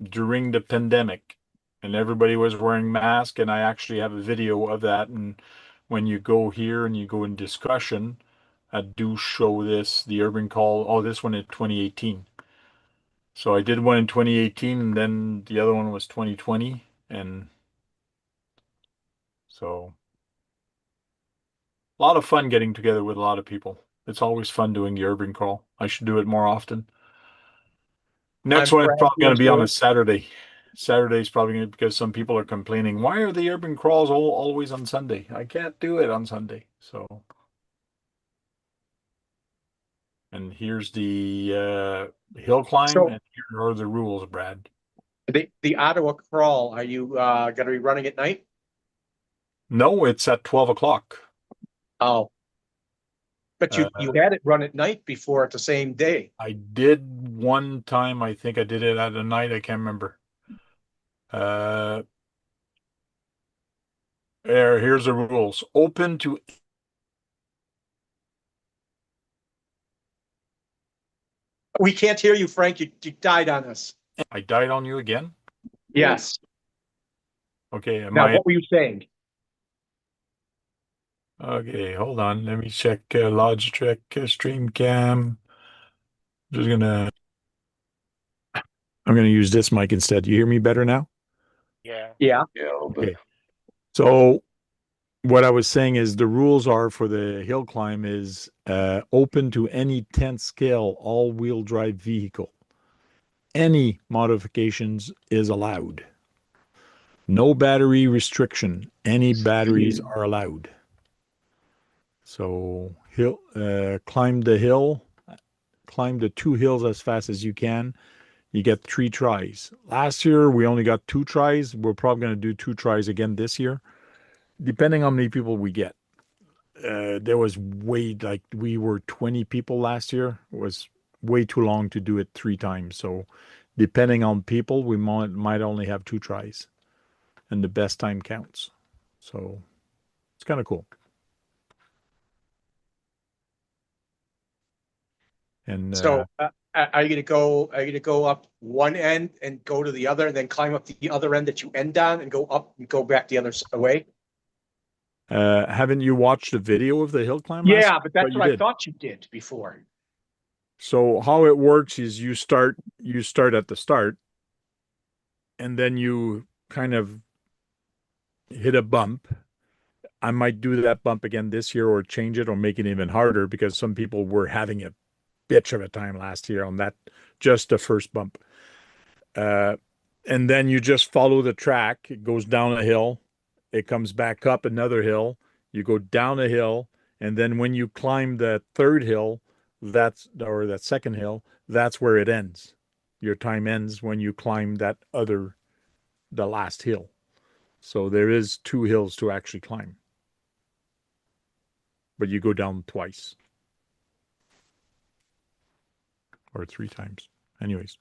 during the pandemic, and everybody was wearing masks, and I actually have a video of that. And when you go here and you go in discussion, I do show the urban call. Oh, this one in 2018. So I did one in 2018, and then the other one was 2020, and so a lot of fun getting together with a lot of people. It's always fun doing the urban crawl. I should do it more often. Next I'm one is Brad probably going to be on a Gilsdale. Saturday. Saturday is probably going to, because some people are complaining, why are the urban crawls always on Sunday? I can't do it on Sunday. So, and here's the hill climb, So and here are the rules, Brad. the Ottawa crawl, are you going to be running at night? No, it's at 12 o'clock. Oh, but you had it run at night before at the same day. I did one time. I think I did it at a night. I can't remember. Here's the rules. Open to We can't hear you, Frank. You died on us. I died on you again. Yes. Okay, Now, what were you saying? Okay, hold on. Let me check Logitech stream cam. I'm gonna use this mic instead. You hear me better now? Yeah. Yeah. Yeah, a little bit. Okay. So what I was saying is the rules are for the hill climb is open to any 10th scale all-wheel drive vehicle. Any modifications is allowed. No battery restriction. Any batteries are allowed. So climb the hill, climb the 2 hills as fast as you can. You get 3 tries. Last year we only got 2 tries. We're probably going to do 2 tries again this year, depending on how many people we get. There was we were 20 people last year. It was way too long to do it 3 times. So depending on people, we might only have 2 tries, and the best time counts. So it's kind of cool. And So are you going to go up one end and go to the other and then climb up the other end that you end on and go up and go back the other way? Haven't you watched a video of the hill climb last? Yeah, but that's You what I did. thought you did before. So how it works is you start at the start, and then you kind of hit a bump. I might do that bump again this year or change it or make it even harder because some people were having a bitch of a time last year on that, just the first bump. Uh, and then you just follow the track. It goes down a hill, it comes back up another hill, you go down a hill, and then when you climb the third hill, that second hill, that's where it ends. Your time ends when you climb the last hill. So there is 2 hills to actually climb, but you go down twice or 3 times. Anyways,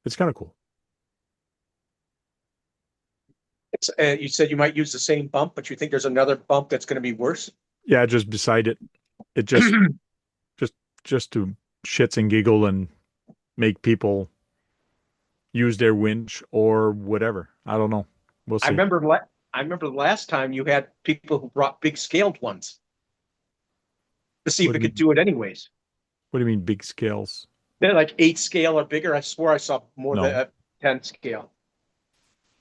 it's kind of cool. You said you might use the same bump, but you think there's another bump that's going to be worse? Yeah, just beside it. It just to shits and giggle and make people use their winch or whatever. I don't know. We'll I see. remember the last time you had people who brought big scaled ones to see if What we do you could do it anyways. What do you mean big scales? They're like 8 scale or bigger. I swore I saw more than No. a 10 scale.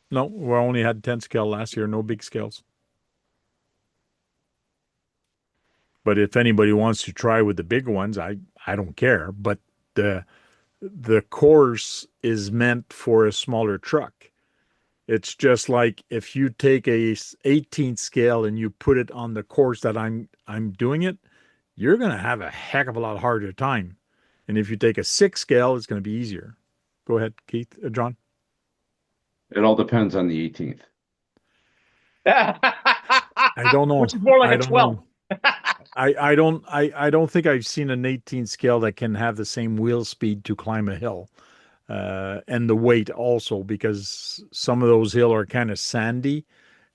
No, we only had 10 scale last year, no big scales. But if anybody wants to try with the bigger ones, I don't care. But the course is meant for a smaller truck. It's just like if you take a 18th scale and you put it on the course that I'm doing it, you're going to have a heck of a lot harder time. And if you take a 6 scale, it's going to be easier. Go ahead, Keith, John. It all depends on the 18th. I don't know. Which is more like I a don't 12. know. I don't think I've seen an 18 scale that can have the same wheel speed to climb a hill. And the weight also, because some of those hills are kind of sandy,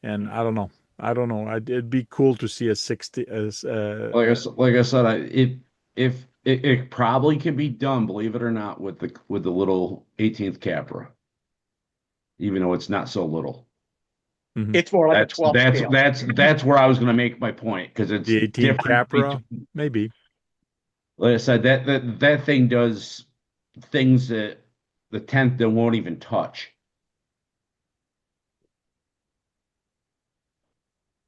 and I don't know. I don't know. It'd be cool to see a 60 as Like I said, if it probably can be done, believe it or not, with the little 18th Capra, even though it's not so little. mhm. It's more like a That's 12 that's scale. that's that's where I was going to make my point because it's The 18 different Capra, between, maybe. like I said, that thing does things that the 10th that won't even touch.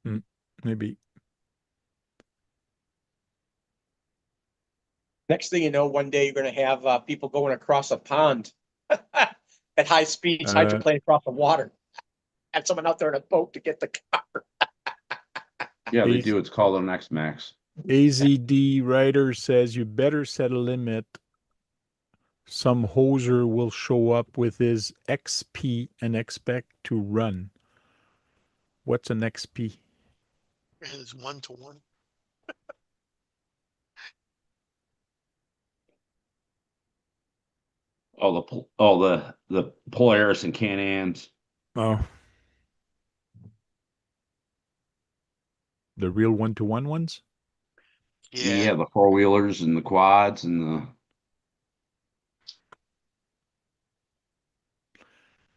Mm, maybe. Next thing you know, one day you're going to have people going across a pond at high speeds, Uh, hydroplane across the water, and someone out there in a boat to get the car. Yeah, they AZ, do. It's called an X Max. AZD writer says you better set a limit. Some hoser will show up with his XP and expect to run. What's an XP? It's 1-to-1. All the Polaris and Can-Ams. Oh, the real 1-to-1 ones? Yeah, Yeah, the four wheelers and the quads and the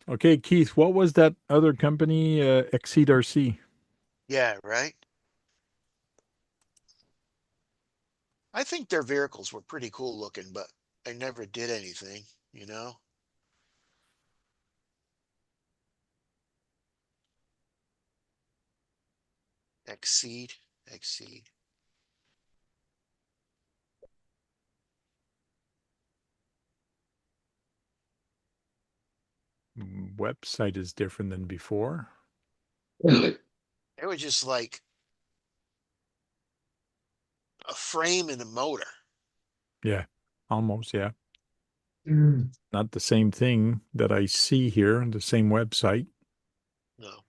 Okay, Keith, what was that other company, Exceed RC? yeah, right. I think their vehicles were pretty cool looking, but they never did anything, you know? Exceed, exceed. Website is different than before. It was just like a frame and a motor. Yeah, almost, yeah. Not the same thing that I see here on the same website. No.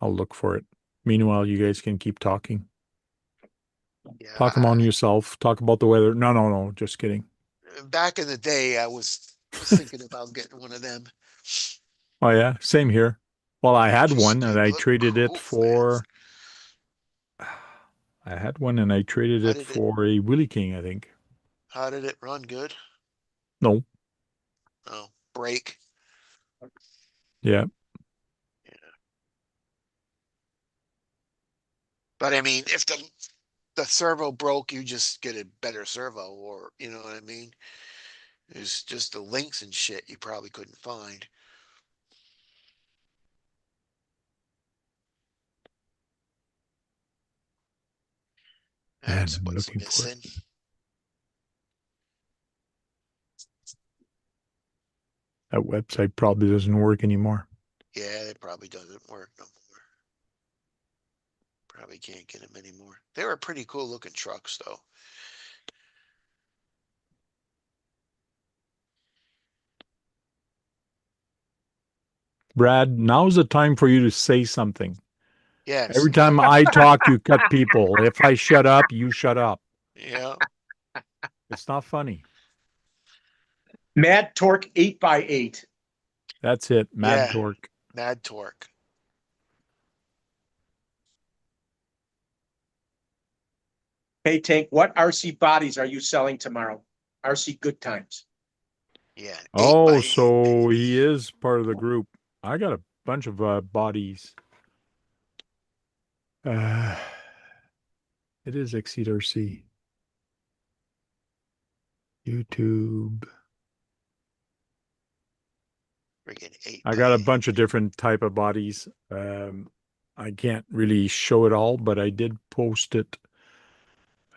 I'll look for it. Meanwhile, you guys can keep talking. Yeah. Talk among yourself. Talk about the weather. No, no, no. Just kidding. Back in the day, I was thinking about getting one of them. Oh, yeah. Same here. Well, I They had just one and they I look traded it cool, man. for. I had one and I traded How it did it for a Willie King, I think. how did it run good? No, Oh, brake. Yeah. But I mean, if the servo broke, you just get a better servo, or you know what I mean? There's just the links and shit you probably couldn't find. Man, That's I'm what's looking for it. missing. That website probably doesn't work anymore. Yeah, it probably doesn't work no more. Probably can't get them anymore. They were pretty cool looking trucks though. Brad, now's the time for you to say something. Yes. Every time I talk, you cut people. If I shut up, you shut up. Yeah. It's not funny. Mad Torque 8x8. That's it. Mad Yeah. torque. Mad torque. Hey, Tank, what RC bodies are you selling tomorrow? RC Good Times. Yeah. Oh, 8x8, so baby. he is part of the group. I got a bunch of bodies. It is Exceed RC. YouTube. Friggin' 8 I by got a 8. bunch of different type of bodies. I can't really show it all, but I did post it.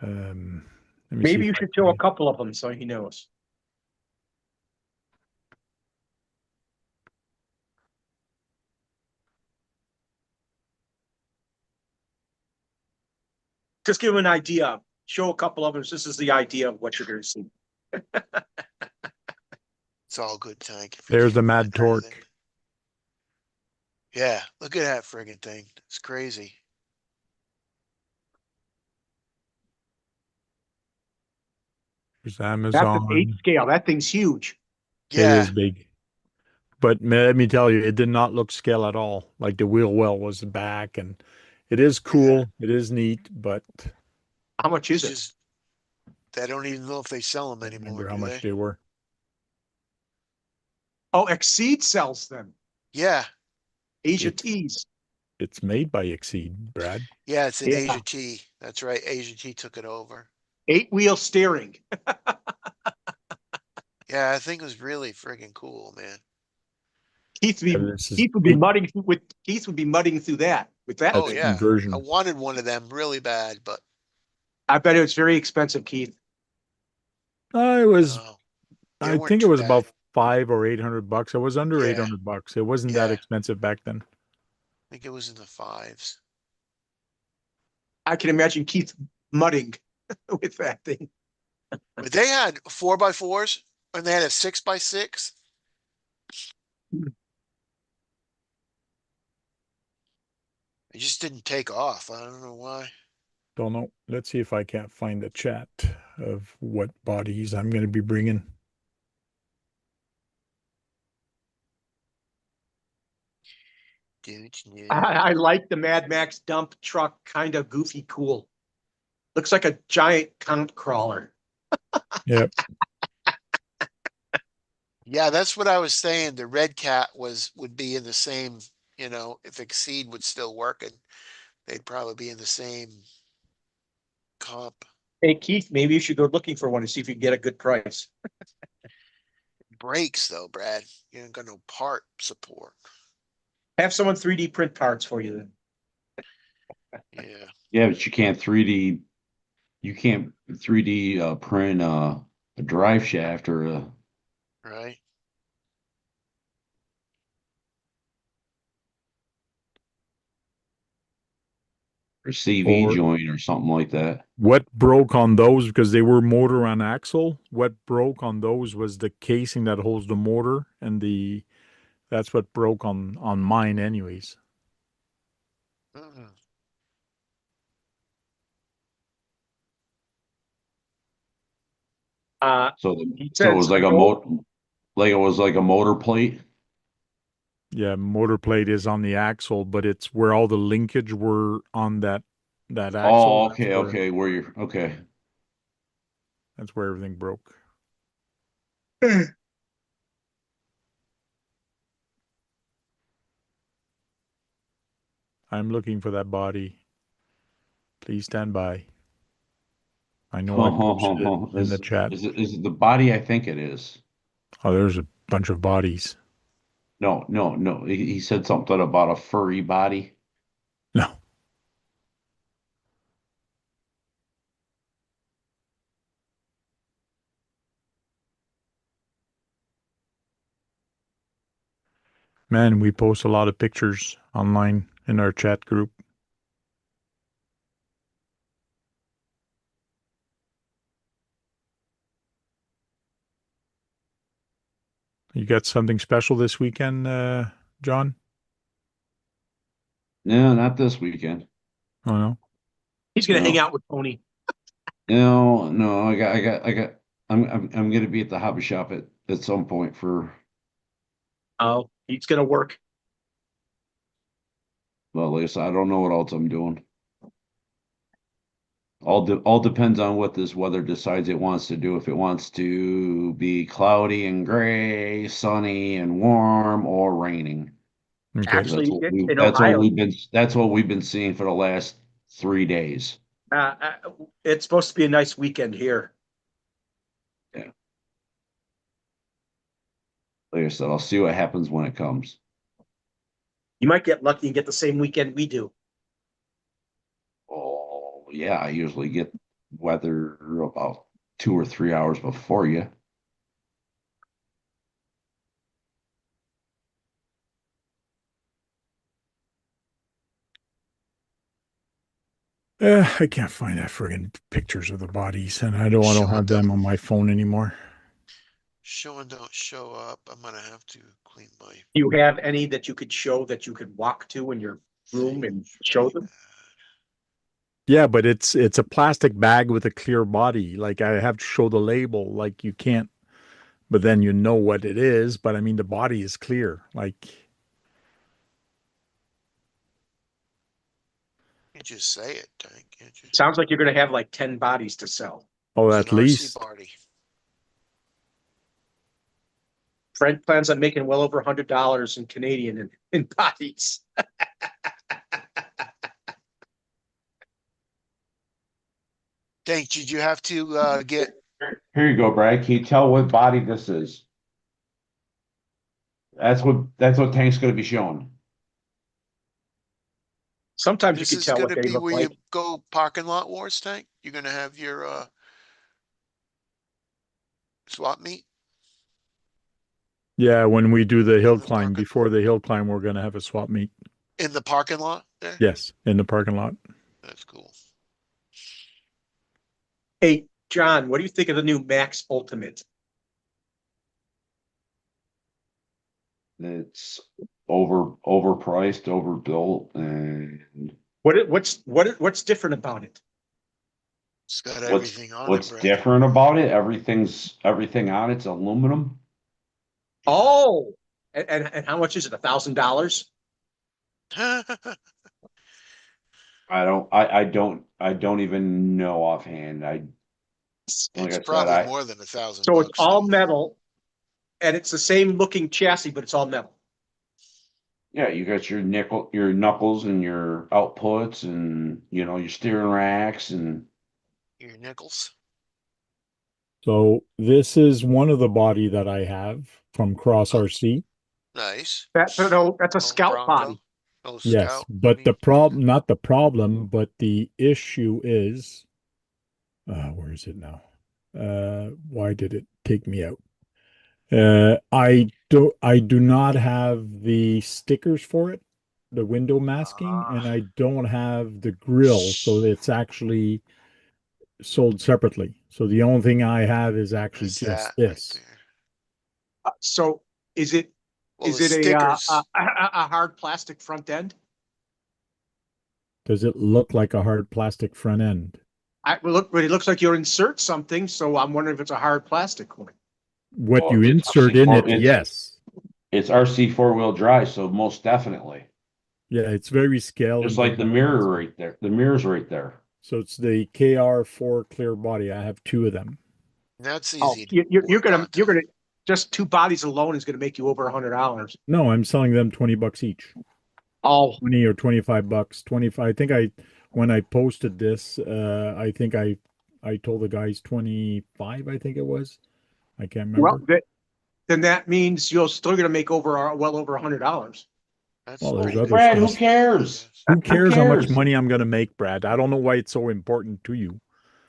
Let me see Maybe if you I should can show a get- couple of them so he knows. Just give him an idea. Show a couple of them. This is the idea of what you're going to see. It's all good, Tank. If you There's the can't Mad find anything. Torque. Yeah, look at that friggin' thing. It's crazy. There's That's an 8 Amazon. scale. That thing's huge. It Yeah. is big. But let me tell you, it did not look scale at all. Like the wheel well was back, and it is cool. It is neat, but How much It's is it? just, I don't even know if they sell them I don't anymore, remember how do much they? they were. Oh, Exceed sells them. Yeah. Asia It's Tees. it's made by Exceed, Brad. Yeah, it's an Yeah. Asia T. That's right. Asia T took it over. 8-wheel steering. Yeah, I think it was really friggin' cool, man. Keith would be And this is Keith would be mudding through with Keith would be mudding through that with that Oh that's thing. yeah. I conversion. wanted one of them really bad, but I bet it's very expensive, Keith. It was. no, they I weren't think it too was bad. about $500 or $800. It was under Yeah. $800. It wasn't that Yeah. expensive back then. I think it was in the fives. I can imagine Keith mudding with that thing. But they had 4x4s and they had a 6x6. It just didn't take off. I don't know why. Don't know. Let's see if I can't find the chat of what bodies I'm going to be bringing. Dude, I like the Mad Max dump truck, kind of goofy cool. Looks like a giant count crawler. Yep. yeah, that's what I was saying. The Red Cat would be in the same, if Exceed would still work, and they'd probably be in the same comp. Hey Keith, maybe you should go looking for one and see if you can get a good price. Brakes though, Brad. You ain't got no part support. Have someone 3D print parts for you then. Yeah. Yeah, but you can't 3D. You can't 3D print a drive shaft or a Right. CV Or joint or something like that. what broke on those, because they were motor on axle, what broke on those was the casing that holds the motor, and that's what broke on mine anyways. Mm-mm. So He so it says was like a no. like it was like a motor plate. Yeah, motor plate is on the axle, but it's where all the linkage were on that axle. Oh, okay, okay. Where you're okay. That's where everything broke. I'm looking for that body. Please stand by. I know I posted it in the chat. Is it the body? I think it is. Oh, there's a bunch of bodies. No, no, no. He said something about a furry body. No. Man, we post a lot of pictures online in our chat group. You got something special this weekend, John? No, not this weekend. Oh no. He's gonna hang No. out with Tony. No, no. I'm gonna be at the hobby shop at some point for. Oh, he's gonna work. Well, at least I don't know what else I'm doing. All depends on what this weather decides it wants to do. If it wants to be cloudy and gray, sunny and warm, or raining. Okay. Actually, in Ohio, That's what we've been seeing for the last 3 days. uh, uh, it's supposed to be a nice weekend here. Yeah. Like I said, I'll see what happens when it comes. You might get lucky and get the same weekend we do. Oh, yeah, I usually get weather about 2 or 3 hours before you. I can't find that friggin' pictures of the bodies, and I don't have Showing them on my phone anymore. don't show up. I'm gonna have to clean my Do you have any that you could show that you could walk to in your room and things show really them? bad. Yeah, but it's a plastic bag with a clear body. Like I have to show the label. Like you can't, but then you know what it is. But I mean, the body is clear. Like, You just say it, Tank. Can't you? Sounds like you're gonna have like 10 bodies to sell. oh, It's an at RC least. party. Fred plans on making well over $100 in Canadian in bodies. Tank, did you have to get Here you go, Brad. Can you tell what body this is? That's what Tank's gonna be showing. Sometimes you this can is tell what gonna they be look where like. you go parking lot wars, Tank? You're gonna have your swap meet Yeah, when we do the hill in the climb, parking before the hill climb, we're gonna have a swap meet. lot there? Yes, in the parking lot. That's cool. Hey, John, what do you think of the new Max Ultimate? It's overpriced, overbuilt, and What's different about it? It's got what's everything on it, what's Brad. different about it? Everything on it's aluminum. Oh, and how much is it? $1,000? I don't even know offhand. Like It's I said, probably more than 1,000 So it's bucks, all Steve. metal, and it's the same looking chassis, but it's all metal. yeah, you got your knuckles and your outputs and your steering racks and Your nickels. So this is one of the body that I have from Cross Oh, RC. nice. That's a Oh, Scout Bronco. body. Oh, Yes, Scout. I but the mean, problem, not the problem, but the issue is, where is it now? Why did it take me out? I do not have the stickers for it, the window masking, Ah, and I don't have the grill, so it's actually sold separately. So the only thing I have is actually there's that just right this. there. so is it Well, is the it stickers. a hard plastic front end? Does it look like a hard plastic front end? But it looks like you insert something, so I'm wondering if it's a hard plastic one. What well, you it's insert in RC4, it, yes. it's RC four-wheel drive, so most definitely. Yeah, it's very scale Just and like the design. mirror right there. The mirror's right there. So it's the KR4 clear body. I have two of them. That's Oh, easy to you're work on, you're Tank. gonna just two bodies alone is gonna make you over $100. No, I'm selling them 20 bucks each. Oh, 20 or 25 bucks. 25. I think when I posted this, I think I told the guys 25, I think it was. I can't well, remember. then that means you're still gonna make well over $100. That's Well, there's pretty other good. Brad, who stuff. cares? Who Who cares how much cares? money I'm going to make, Brad? I don't know why it's so important to you.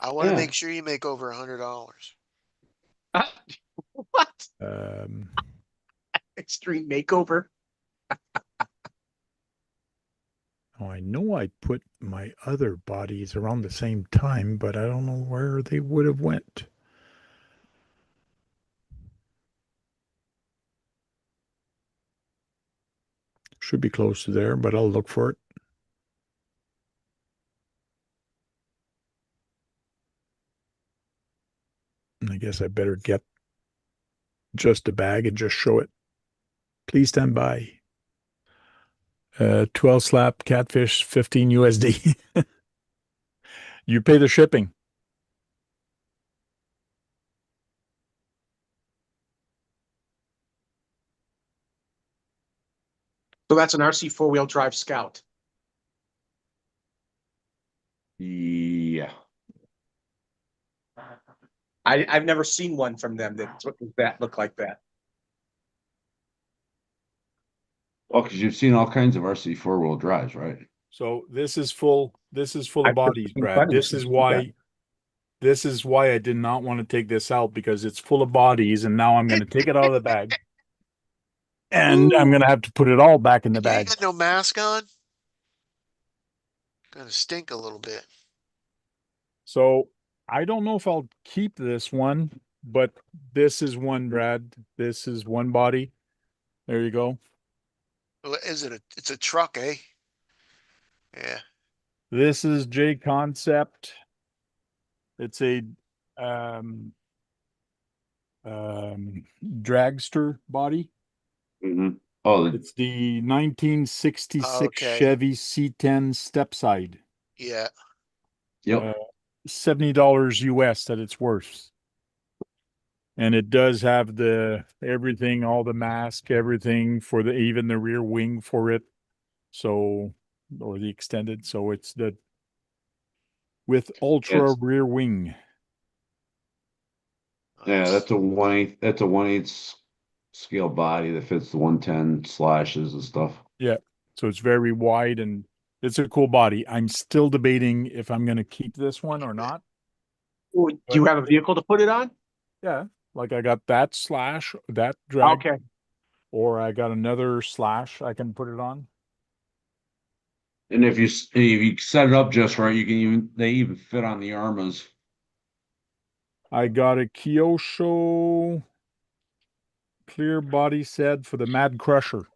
I want to Yeah. make sure you make over $100. What? Um, Extreme makeover? oh, I know I put my other bodies around the same time, but I don't know where they would have went. Should be close to there, but I'll look for it. I guess I better get just a bag and just show it. Please stand by. 12 slap catfish, 15 USD. You pay the shipping. So that's an RC four-wheel drive Scout. Yeah. I've never seen one from them that look like that. Well, because you've seen all kinds of RC four-wheel drives, right? So this is full of I've never bodies, seen Brad. funny things like that. This is why I did not want to take this out, because it's full of bodies, and now I'm going to take it out of the bag and I'm Ooh, going to have to put it all back in the you ain't bag. got no mask on? Gonna stink a little bit. So I don't know if I'll keep this one, but this is one, Brad. This is one body. There you go. Well, it's a truck, eh? Yeah. This is J Concept. It's a um dragster body. Mm-hmm. Oh, It's the 1966 Okay. Chevy C10 stepside. Yeah. yep. Uh, $70 US that it's worth. And it does have the everything, all the mask, everything for the even the rear wing for it. So, or the extended. So it's the with ultra It's rear wing. yeah, Nice. that's a 1/8 scale body that fits the 110 slashes and stuff. Yeah. So it's very wide and it's a cool body. I'm still debating if I'm going to keep this one or not. Ooh, do But you have a vehicle to put it on? yeah, like I got that slash, that drag, Okay. or I got another slash I can put it on. And if you set it up just right, they even fit on the Armas. I got a Kyosho clear body set for the Mad Crusher.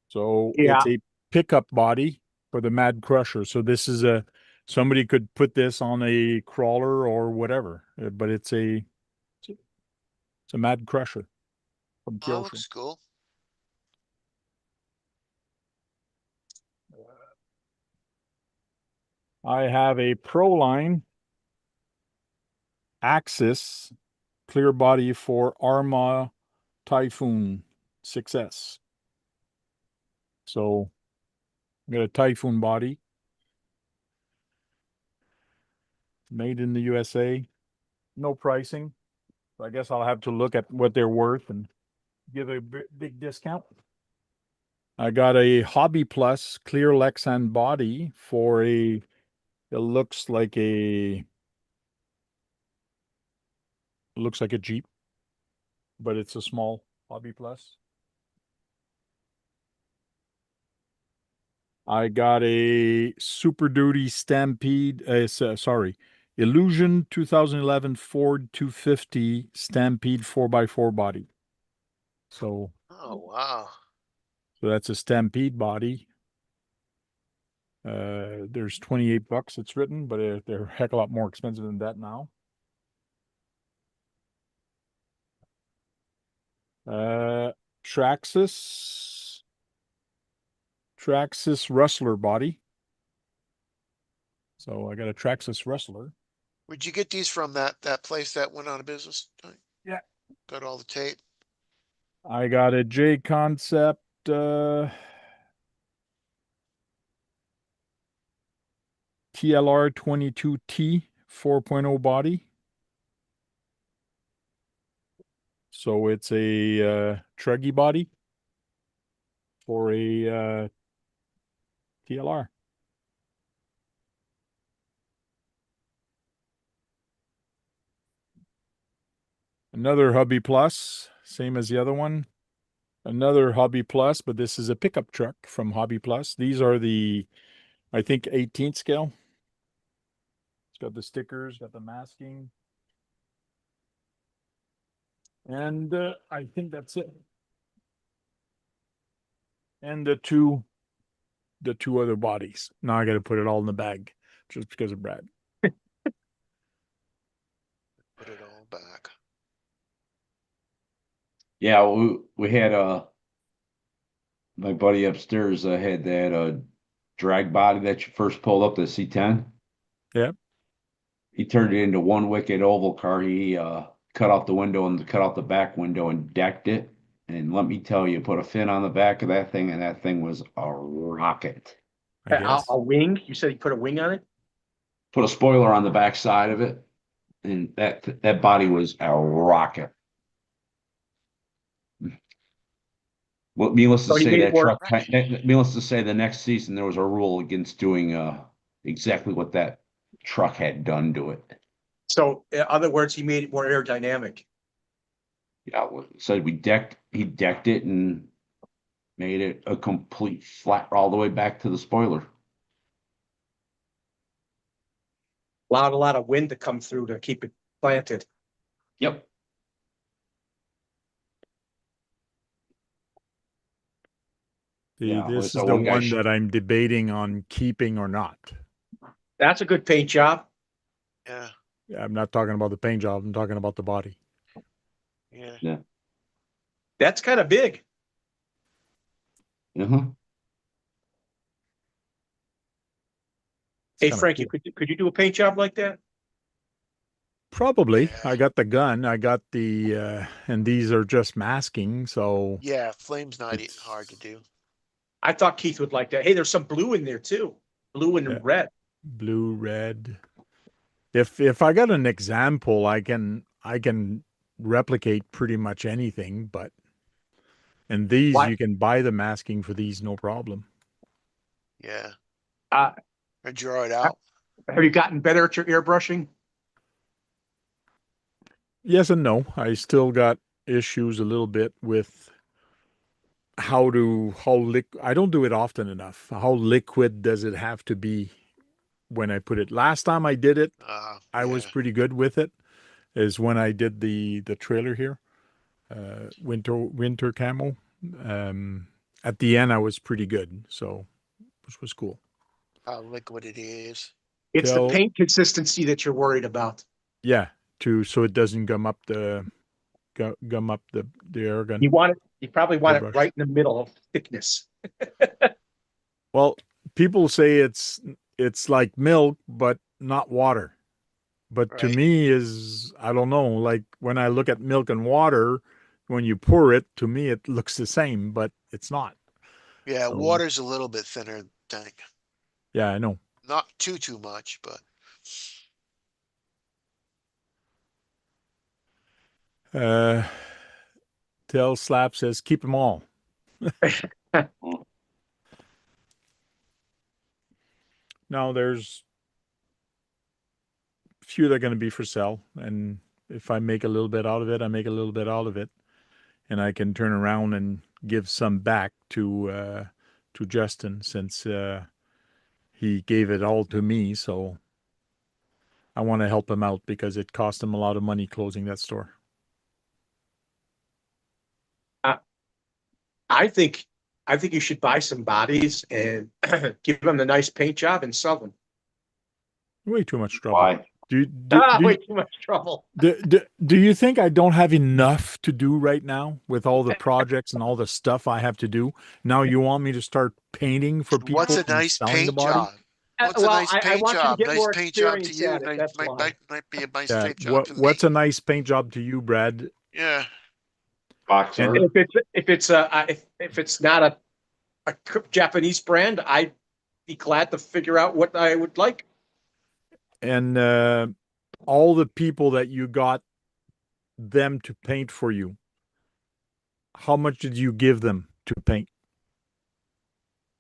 So Yeah. it's a pickup body for the Mad Crusher. So this is somebody could put this on a crawler or whatever, but it's a Mad Crusher from Oh, that Kyosho. looks cool. I have a Proline Axis clear body for Arma Typhoon 6S. So I got a Typhoon body made in the USA. No pricing. So I guess I'll have to look at what they're worth and give a big discount. I got a Hobby Plus clear Lexan body for it looks like a Jeep, but it's a small Hobby Plus. I got a Super Duty Stampede, Illusion 2011 Ford 250 Stampede 4x4 body. So, Oh, wow. so that's a Stampede body. There's 28 bucks it's written, but they're a heck of a lot more expensive than that now. Uh, Traxxas Rustler body. So I got a Traxxas Rustler. Where'd you get these from? That place that went out of business? Yeah. Got all the tape. I got a J Concept TLR 22T 4.0 body. So it's a truggy body for a TLR. Another Hobby Plus, same as the other one. Another Hobby Plus, but this is a pickup truck from Hobby Plus. These are the, I think, 18th scale. It's got the stickers, got the masking. And I think that's it. And the two other bodies. Now I got to put it all in the bag just because of Brad. Put it all back. Yeah, we had my buddy upstairs had that drag body that you first pulled up, the C10. Yeah. He turned it into one wicked oval car. He cut out the window and cut out the back window and decked it. And let me tell you, put a fin on the back of that thing, and that thing was a rocket. I guess. A wing? You said he put a wing on it? Put a spoiler on the back side of it, and that body was a rocket. Well, needless to So he say, made it that work. truck. Needless to say, the next season there was a rule against doing exactly what that truck had done to it. So in other words, he made it more aerodynamic. Yeah, said he decked it and made it a complete flat all the way back to the spoiler. Allowed a lot of wind to come through to keep it planted. Yep. Yeah, This so is the one guy one that I'm debating on keeping or not. That's a good paint job. Yeah, I'm not talking about the paint job. I'm talking about the body. yeah. That's kind of big. Uh-huh. Hey, kinda Frankie, cool. could you do a paint job like that? Probably. Yeah. I got the gun. I got the and these are just masking, so Yeah, flame's not it's hard to do. I thought Keith would like that. Hey, there's some blue in there too. Blue and Yeah. red. blue, red. If I got an example, I can replicate pretty much anything, but and these Why? you can buy the masking for these no problem. Yeah, Uh, or draw it out. have you gotten better at your airbrushing? Yes and no. I still got issues a little bit with how I don't do it often enough. How liquid does it have to be when I put it? Last time I did it, I was Yeah, pretty good with it. Is when I did the trailer here, winter camo. At the end, I was pretty good, so which was cool. how liquid it is. It's the Till paint consistency that you're worried about. yeah, so it doesn't gum up the air gun You probably want it airbrush. right in the middle of thickness. Well, people say it's like milk, but not water. But to Right. me is I don't know, like when I look at milk and water, when you pour it, to me it looks the same, but it's not. Yeah, So water's a little bit thinner, tank. yeah, I know. Not too much, but Uh Tail Slap says keep them all. Now there's a few that are going to be for sale, and if I make a little bit out of it, I make a little bit out of it, and I can turn around and give some back to Justin since he gave it all to me. So I want to help him out because it cost him a lot of money closing that store. I think you should buy some bodies and give them the nice paint job and sell them. Way too much trouble. Why? Way too much trouble. Do you think I don't have enough to do right now with all the projects and all the stuff I have to do? Now you want me to start painting for people what's a and nice selling the paint body? job? What's a Well, nice I paint want you to job? get Nice more paint job to experience you. at it. Nice, That's might, why. might be a nice Yeah. paint job to me. What's a nice paint job to you, Brad? Yeah, Box And art. And if it's not a Japanese brand, I'd be glad to figure out what I would like. and all the people that you got them to paint for you, how much did you give them to paint?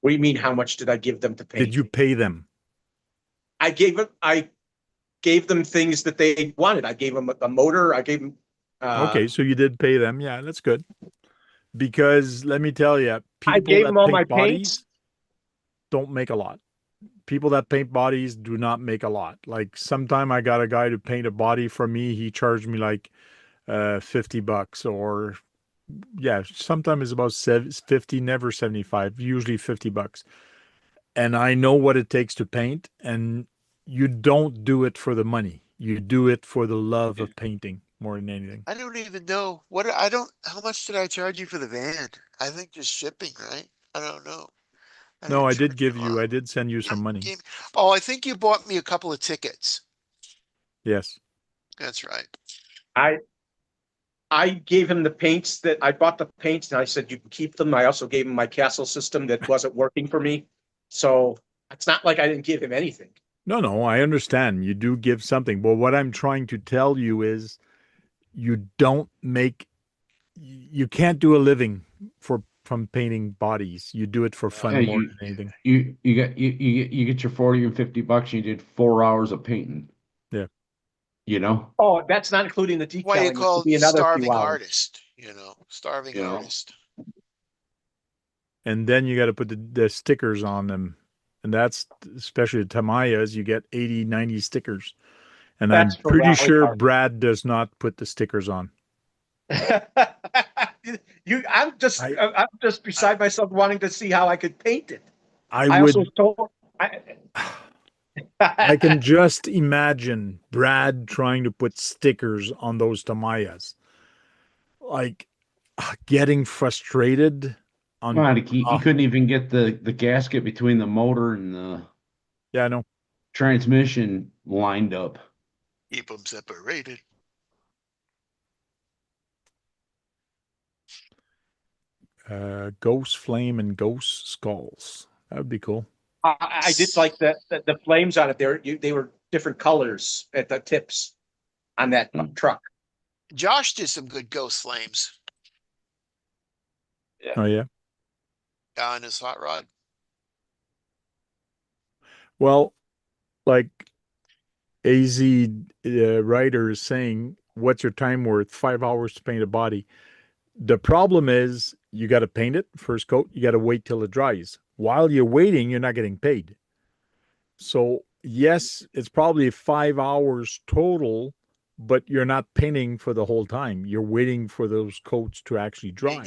What do you mean? How much did I give them to paint? Did you pay them? I gave them things that they wanted. I gave them a motor. I gave them. Okay, so you did pay them. Yeah, that's good. Because let me tell you, I people gave that them all my paint paints. bodies don't make a lot. People that paint bodies do not make a lot. Like sometime I got a guy to paint a body for me. He charged me like $50 or yeah, sometimes it's about 50, never 75, usually $50. And I know what it takes to paint, and you don't do it for the money. You do it for the love of painting more than anything. I don't even know how much did I charge you for the van? I think just shipping, right? I don't know. I No, didn't I did charge you give a you, lot. I did send you Yeah, some money. oh, I think you bought me a couple of tickets. Yes. That's right. I gave him the paints that I bought the paints, and I said you can keep them. I also gave him my castle system that wasn't working for me, so it's not like I didn't give him anything. No, no, I understand. You do give something. But what I'm trying to tell you is you don't make, you can't do a living from painting bodies. You do it for Yeah, fun more than anything. you get your 40 and $50, and you did 4 hours of painting. Yeah. You know? Oh, that's not including the Why you detailing, which call would it be another few starving hours. artist, starving You know. artist. And then you got to put the stickers on them. And that's especially the Tamayas, you get 80, 90 stickers. And That's I'm for pretty rally sure cars. Brad does not put the stickers on. I I'm just beside myself wanting to see how I could paint it. I I also would told. I can just imagine Brad trying to put stickers on those Tamayas. Like getting frustrated on God, he couldn't even get the gasket between the motor and the yeah, no. transmission lined up. Keep them separated. Ghost Flame and Ghost Skulls. That would be cool. I did like the flames on it. They were different colors at the tips on that truck. Josh did some good ghost flames Oh yeah. on his hot rod. Well, like AZ writer is saying, what's your time worth? 5 hours to paint a body. The problem is you got to paint it first coat. You got to wait till it dries. While you're waiting, you're not getting paid. So yes, it's probably 5 hours total, but you're not painting for the whole time. You're waiting for those coats to actually dry.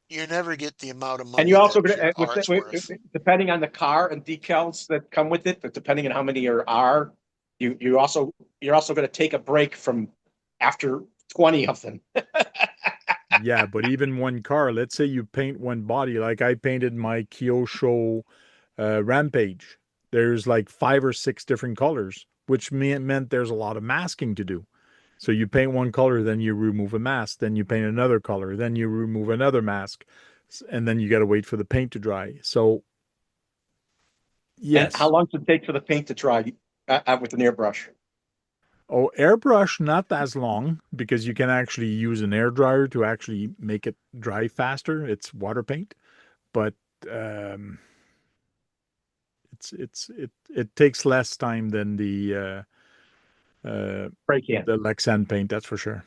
You never get the amount of And money you also that your art's worth. depending on the car and decals that come with it, but depending on how many there are, you're also going to take a break from after 20 of them. Yeah, but even one car, let's say you paint one body, like I painted my Kyosho Rampage. There's like 5 or 6 different colors, which meant there's a lot of masking to do. So you paint one color, then you remove a mask, then you paint another color, then you remove another mask, and then you got to wait for the paint to dry. So And how yes. long does it take for the paint to dry with an airbrush? Oh, airbrush, not as long because you can actually use an air dryer to actually make it dry faster. It's water paint, but um, it takes less time than Spray can. the Lexan paint, that's for sure.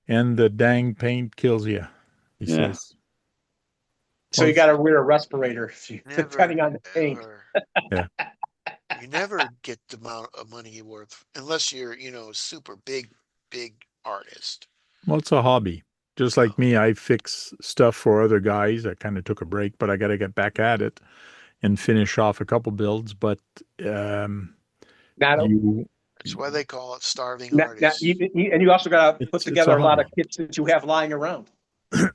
And the dang paint kills you, he Yeah. says. So you got to wear a respirator depending on the paint. Yeah. You never get the amount of money you're worth unless you're, super big artist. Well, it's a hobby. Just like me, I fix stuff for other guys. I kind of took a break, but I got to get back at it and finish off a couple builds. But Not, you, That's why they call it starving not artists. and you also got to put it's a together a lot of hobby. kits that you have lying around.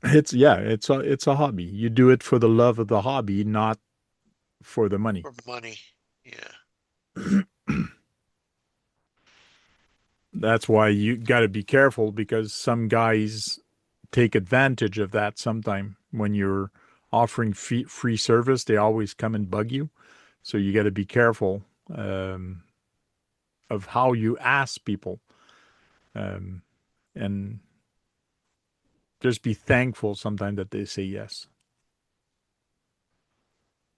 it's a hobby. You do it for the love of the hobby, not for the money. For money. Yeah. That's why you got to be careful, because some guys take advantage of that sometime. When you're offering free service, they always come and bug you. So you got to be careful of how you ask people, um, and just be thankful sometimes that they say yes.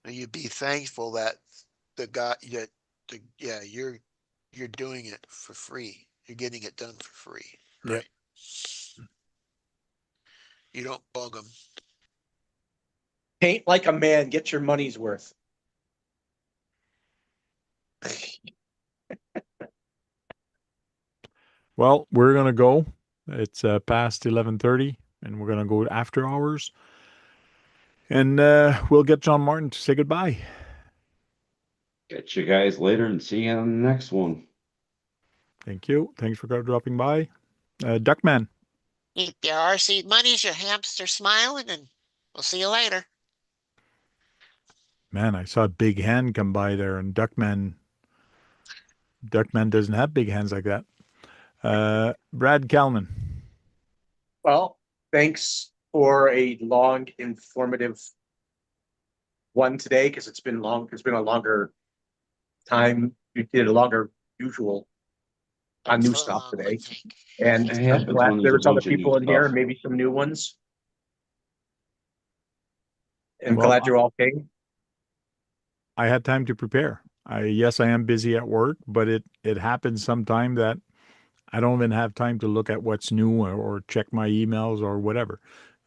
And you'd be thankful that the guy that yeah, you're doing it for free. You're getting it done for free, Yep. right? You don't bug them. Paint like a man, get your money's worth. Well, we're gonna go. It's past 11:30, and we're gonna go after hours, and we'll get John Martin to say goodbye. Catch you guys later and see you on the next one. Thank you. Thanks for dropping by, Duckman. Keep your RC monies, your hamster smiling, and we'll see you later. Man, I saw a big hand come by there, and Duckman doesn't have big hands like that. Brad Kalman. Well, thanks for a long, informative one today, because it's been long. It's been a longer time. You did a longer usual on new For a stuff long one, today, Tank. and It I'm happens glad when there's there a was other bunch of new people in here, stuff. maybe some new ones. And Well, glad you all came. I had time to prepare. Yes, I am busy at work, but it happens sometime that I don't even have time to look at what's new, or check my emails or whatever.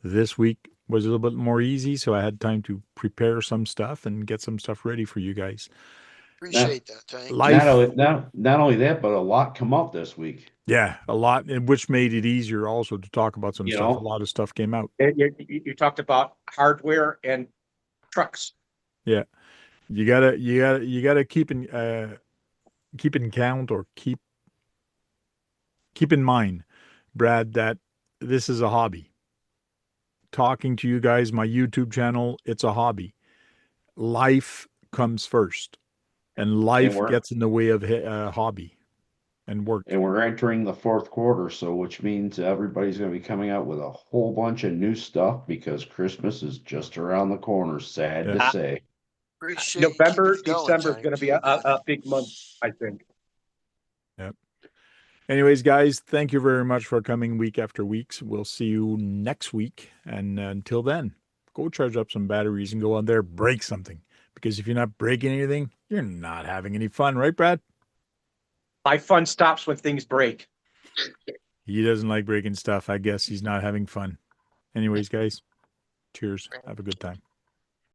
This week was a little bit more easy, so I had time to prepare some stuff and get some stuff ready for you guys. Not, Appreciate that, Tank. Life, not only that, but a lot come up this week. yeah, a lot, and which made it easier also to talk about some You stuff. A know, lot of stuff came out. You talked about hardware and trucks. Yeah, you gotta keep in count, or keep in mind, Brad, that this is a hobby. Talking to you guys, my YouTube channel, it's a hobby. Life comes first, and and life we're gets in the way of hobby and work. and we're entering the fourth quarter, so which means everybody's going to be coming out with a whole bunch of new stuff because Christmas is just around the corner. Sad Yeah. to say. Appreciate you keeping November, it going, December is Tank. going to be You got it. a big month, I think. Yeah. Anyways, guys, thank you very much for coming week after week. We'll see you next week. And until then, go charge up some batteries and go on there, break something. Because if you're not breaking anything, you're not having any fun, right, Brad? My fun stops when things break. He doesn't like breaking stuff. I guess he's not having fun. Anyways, guys, cheers. Have a good time.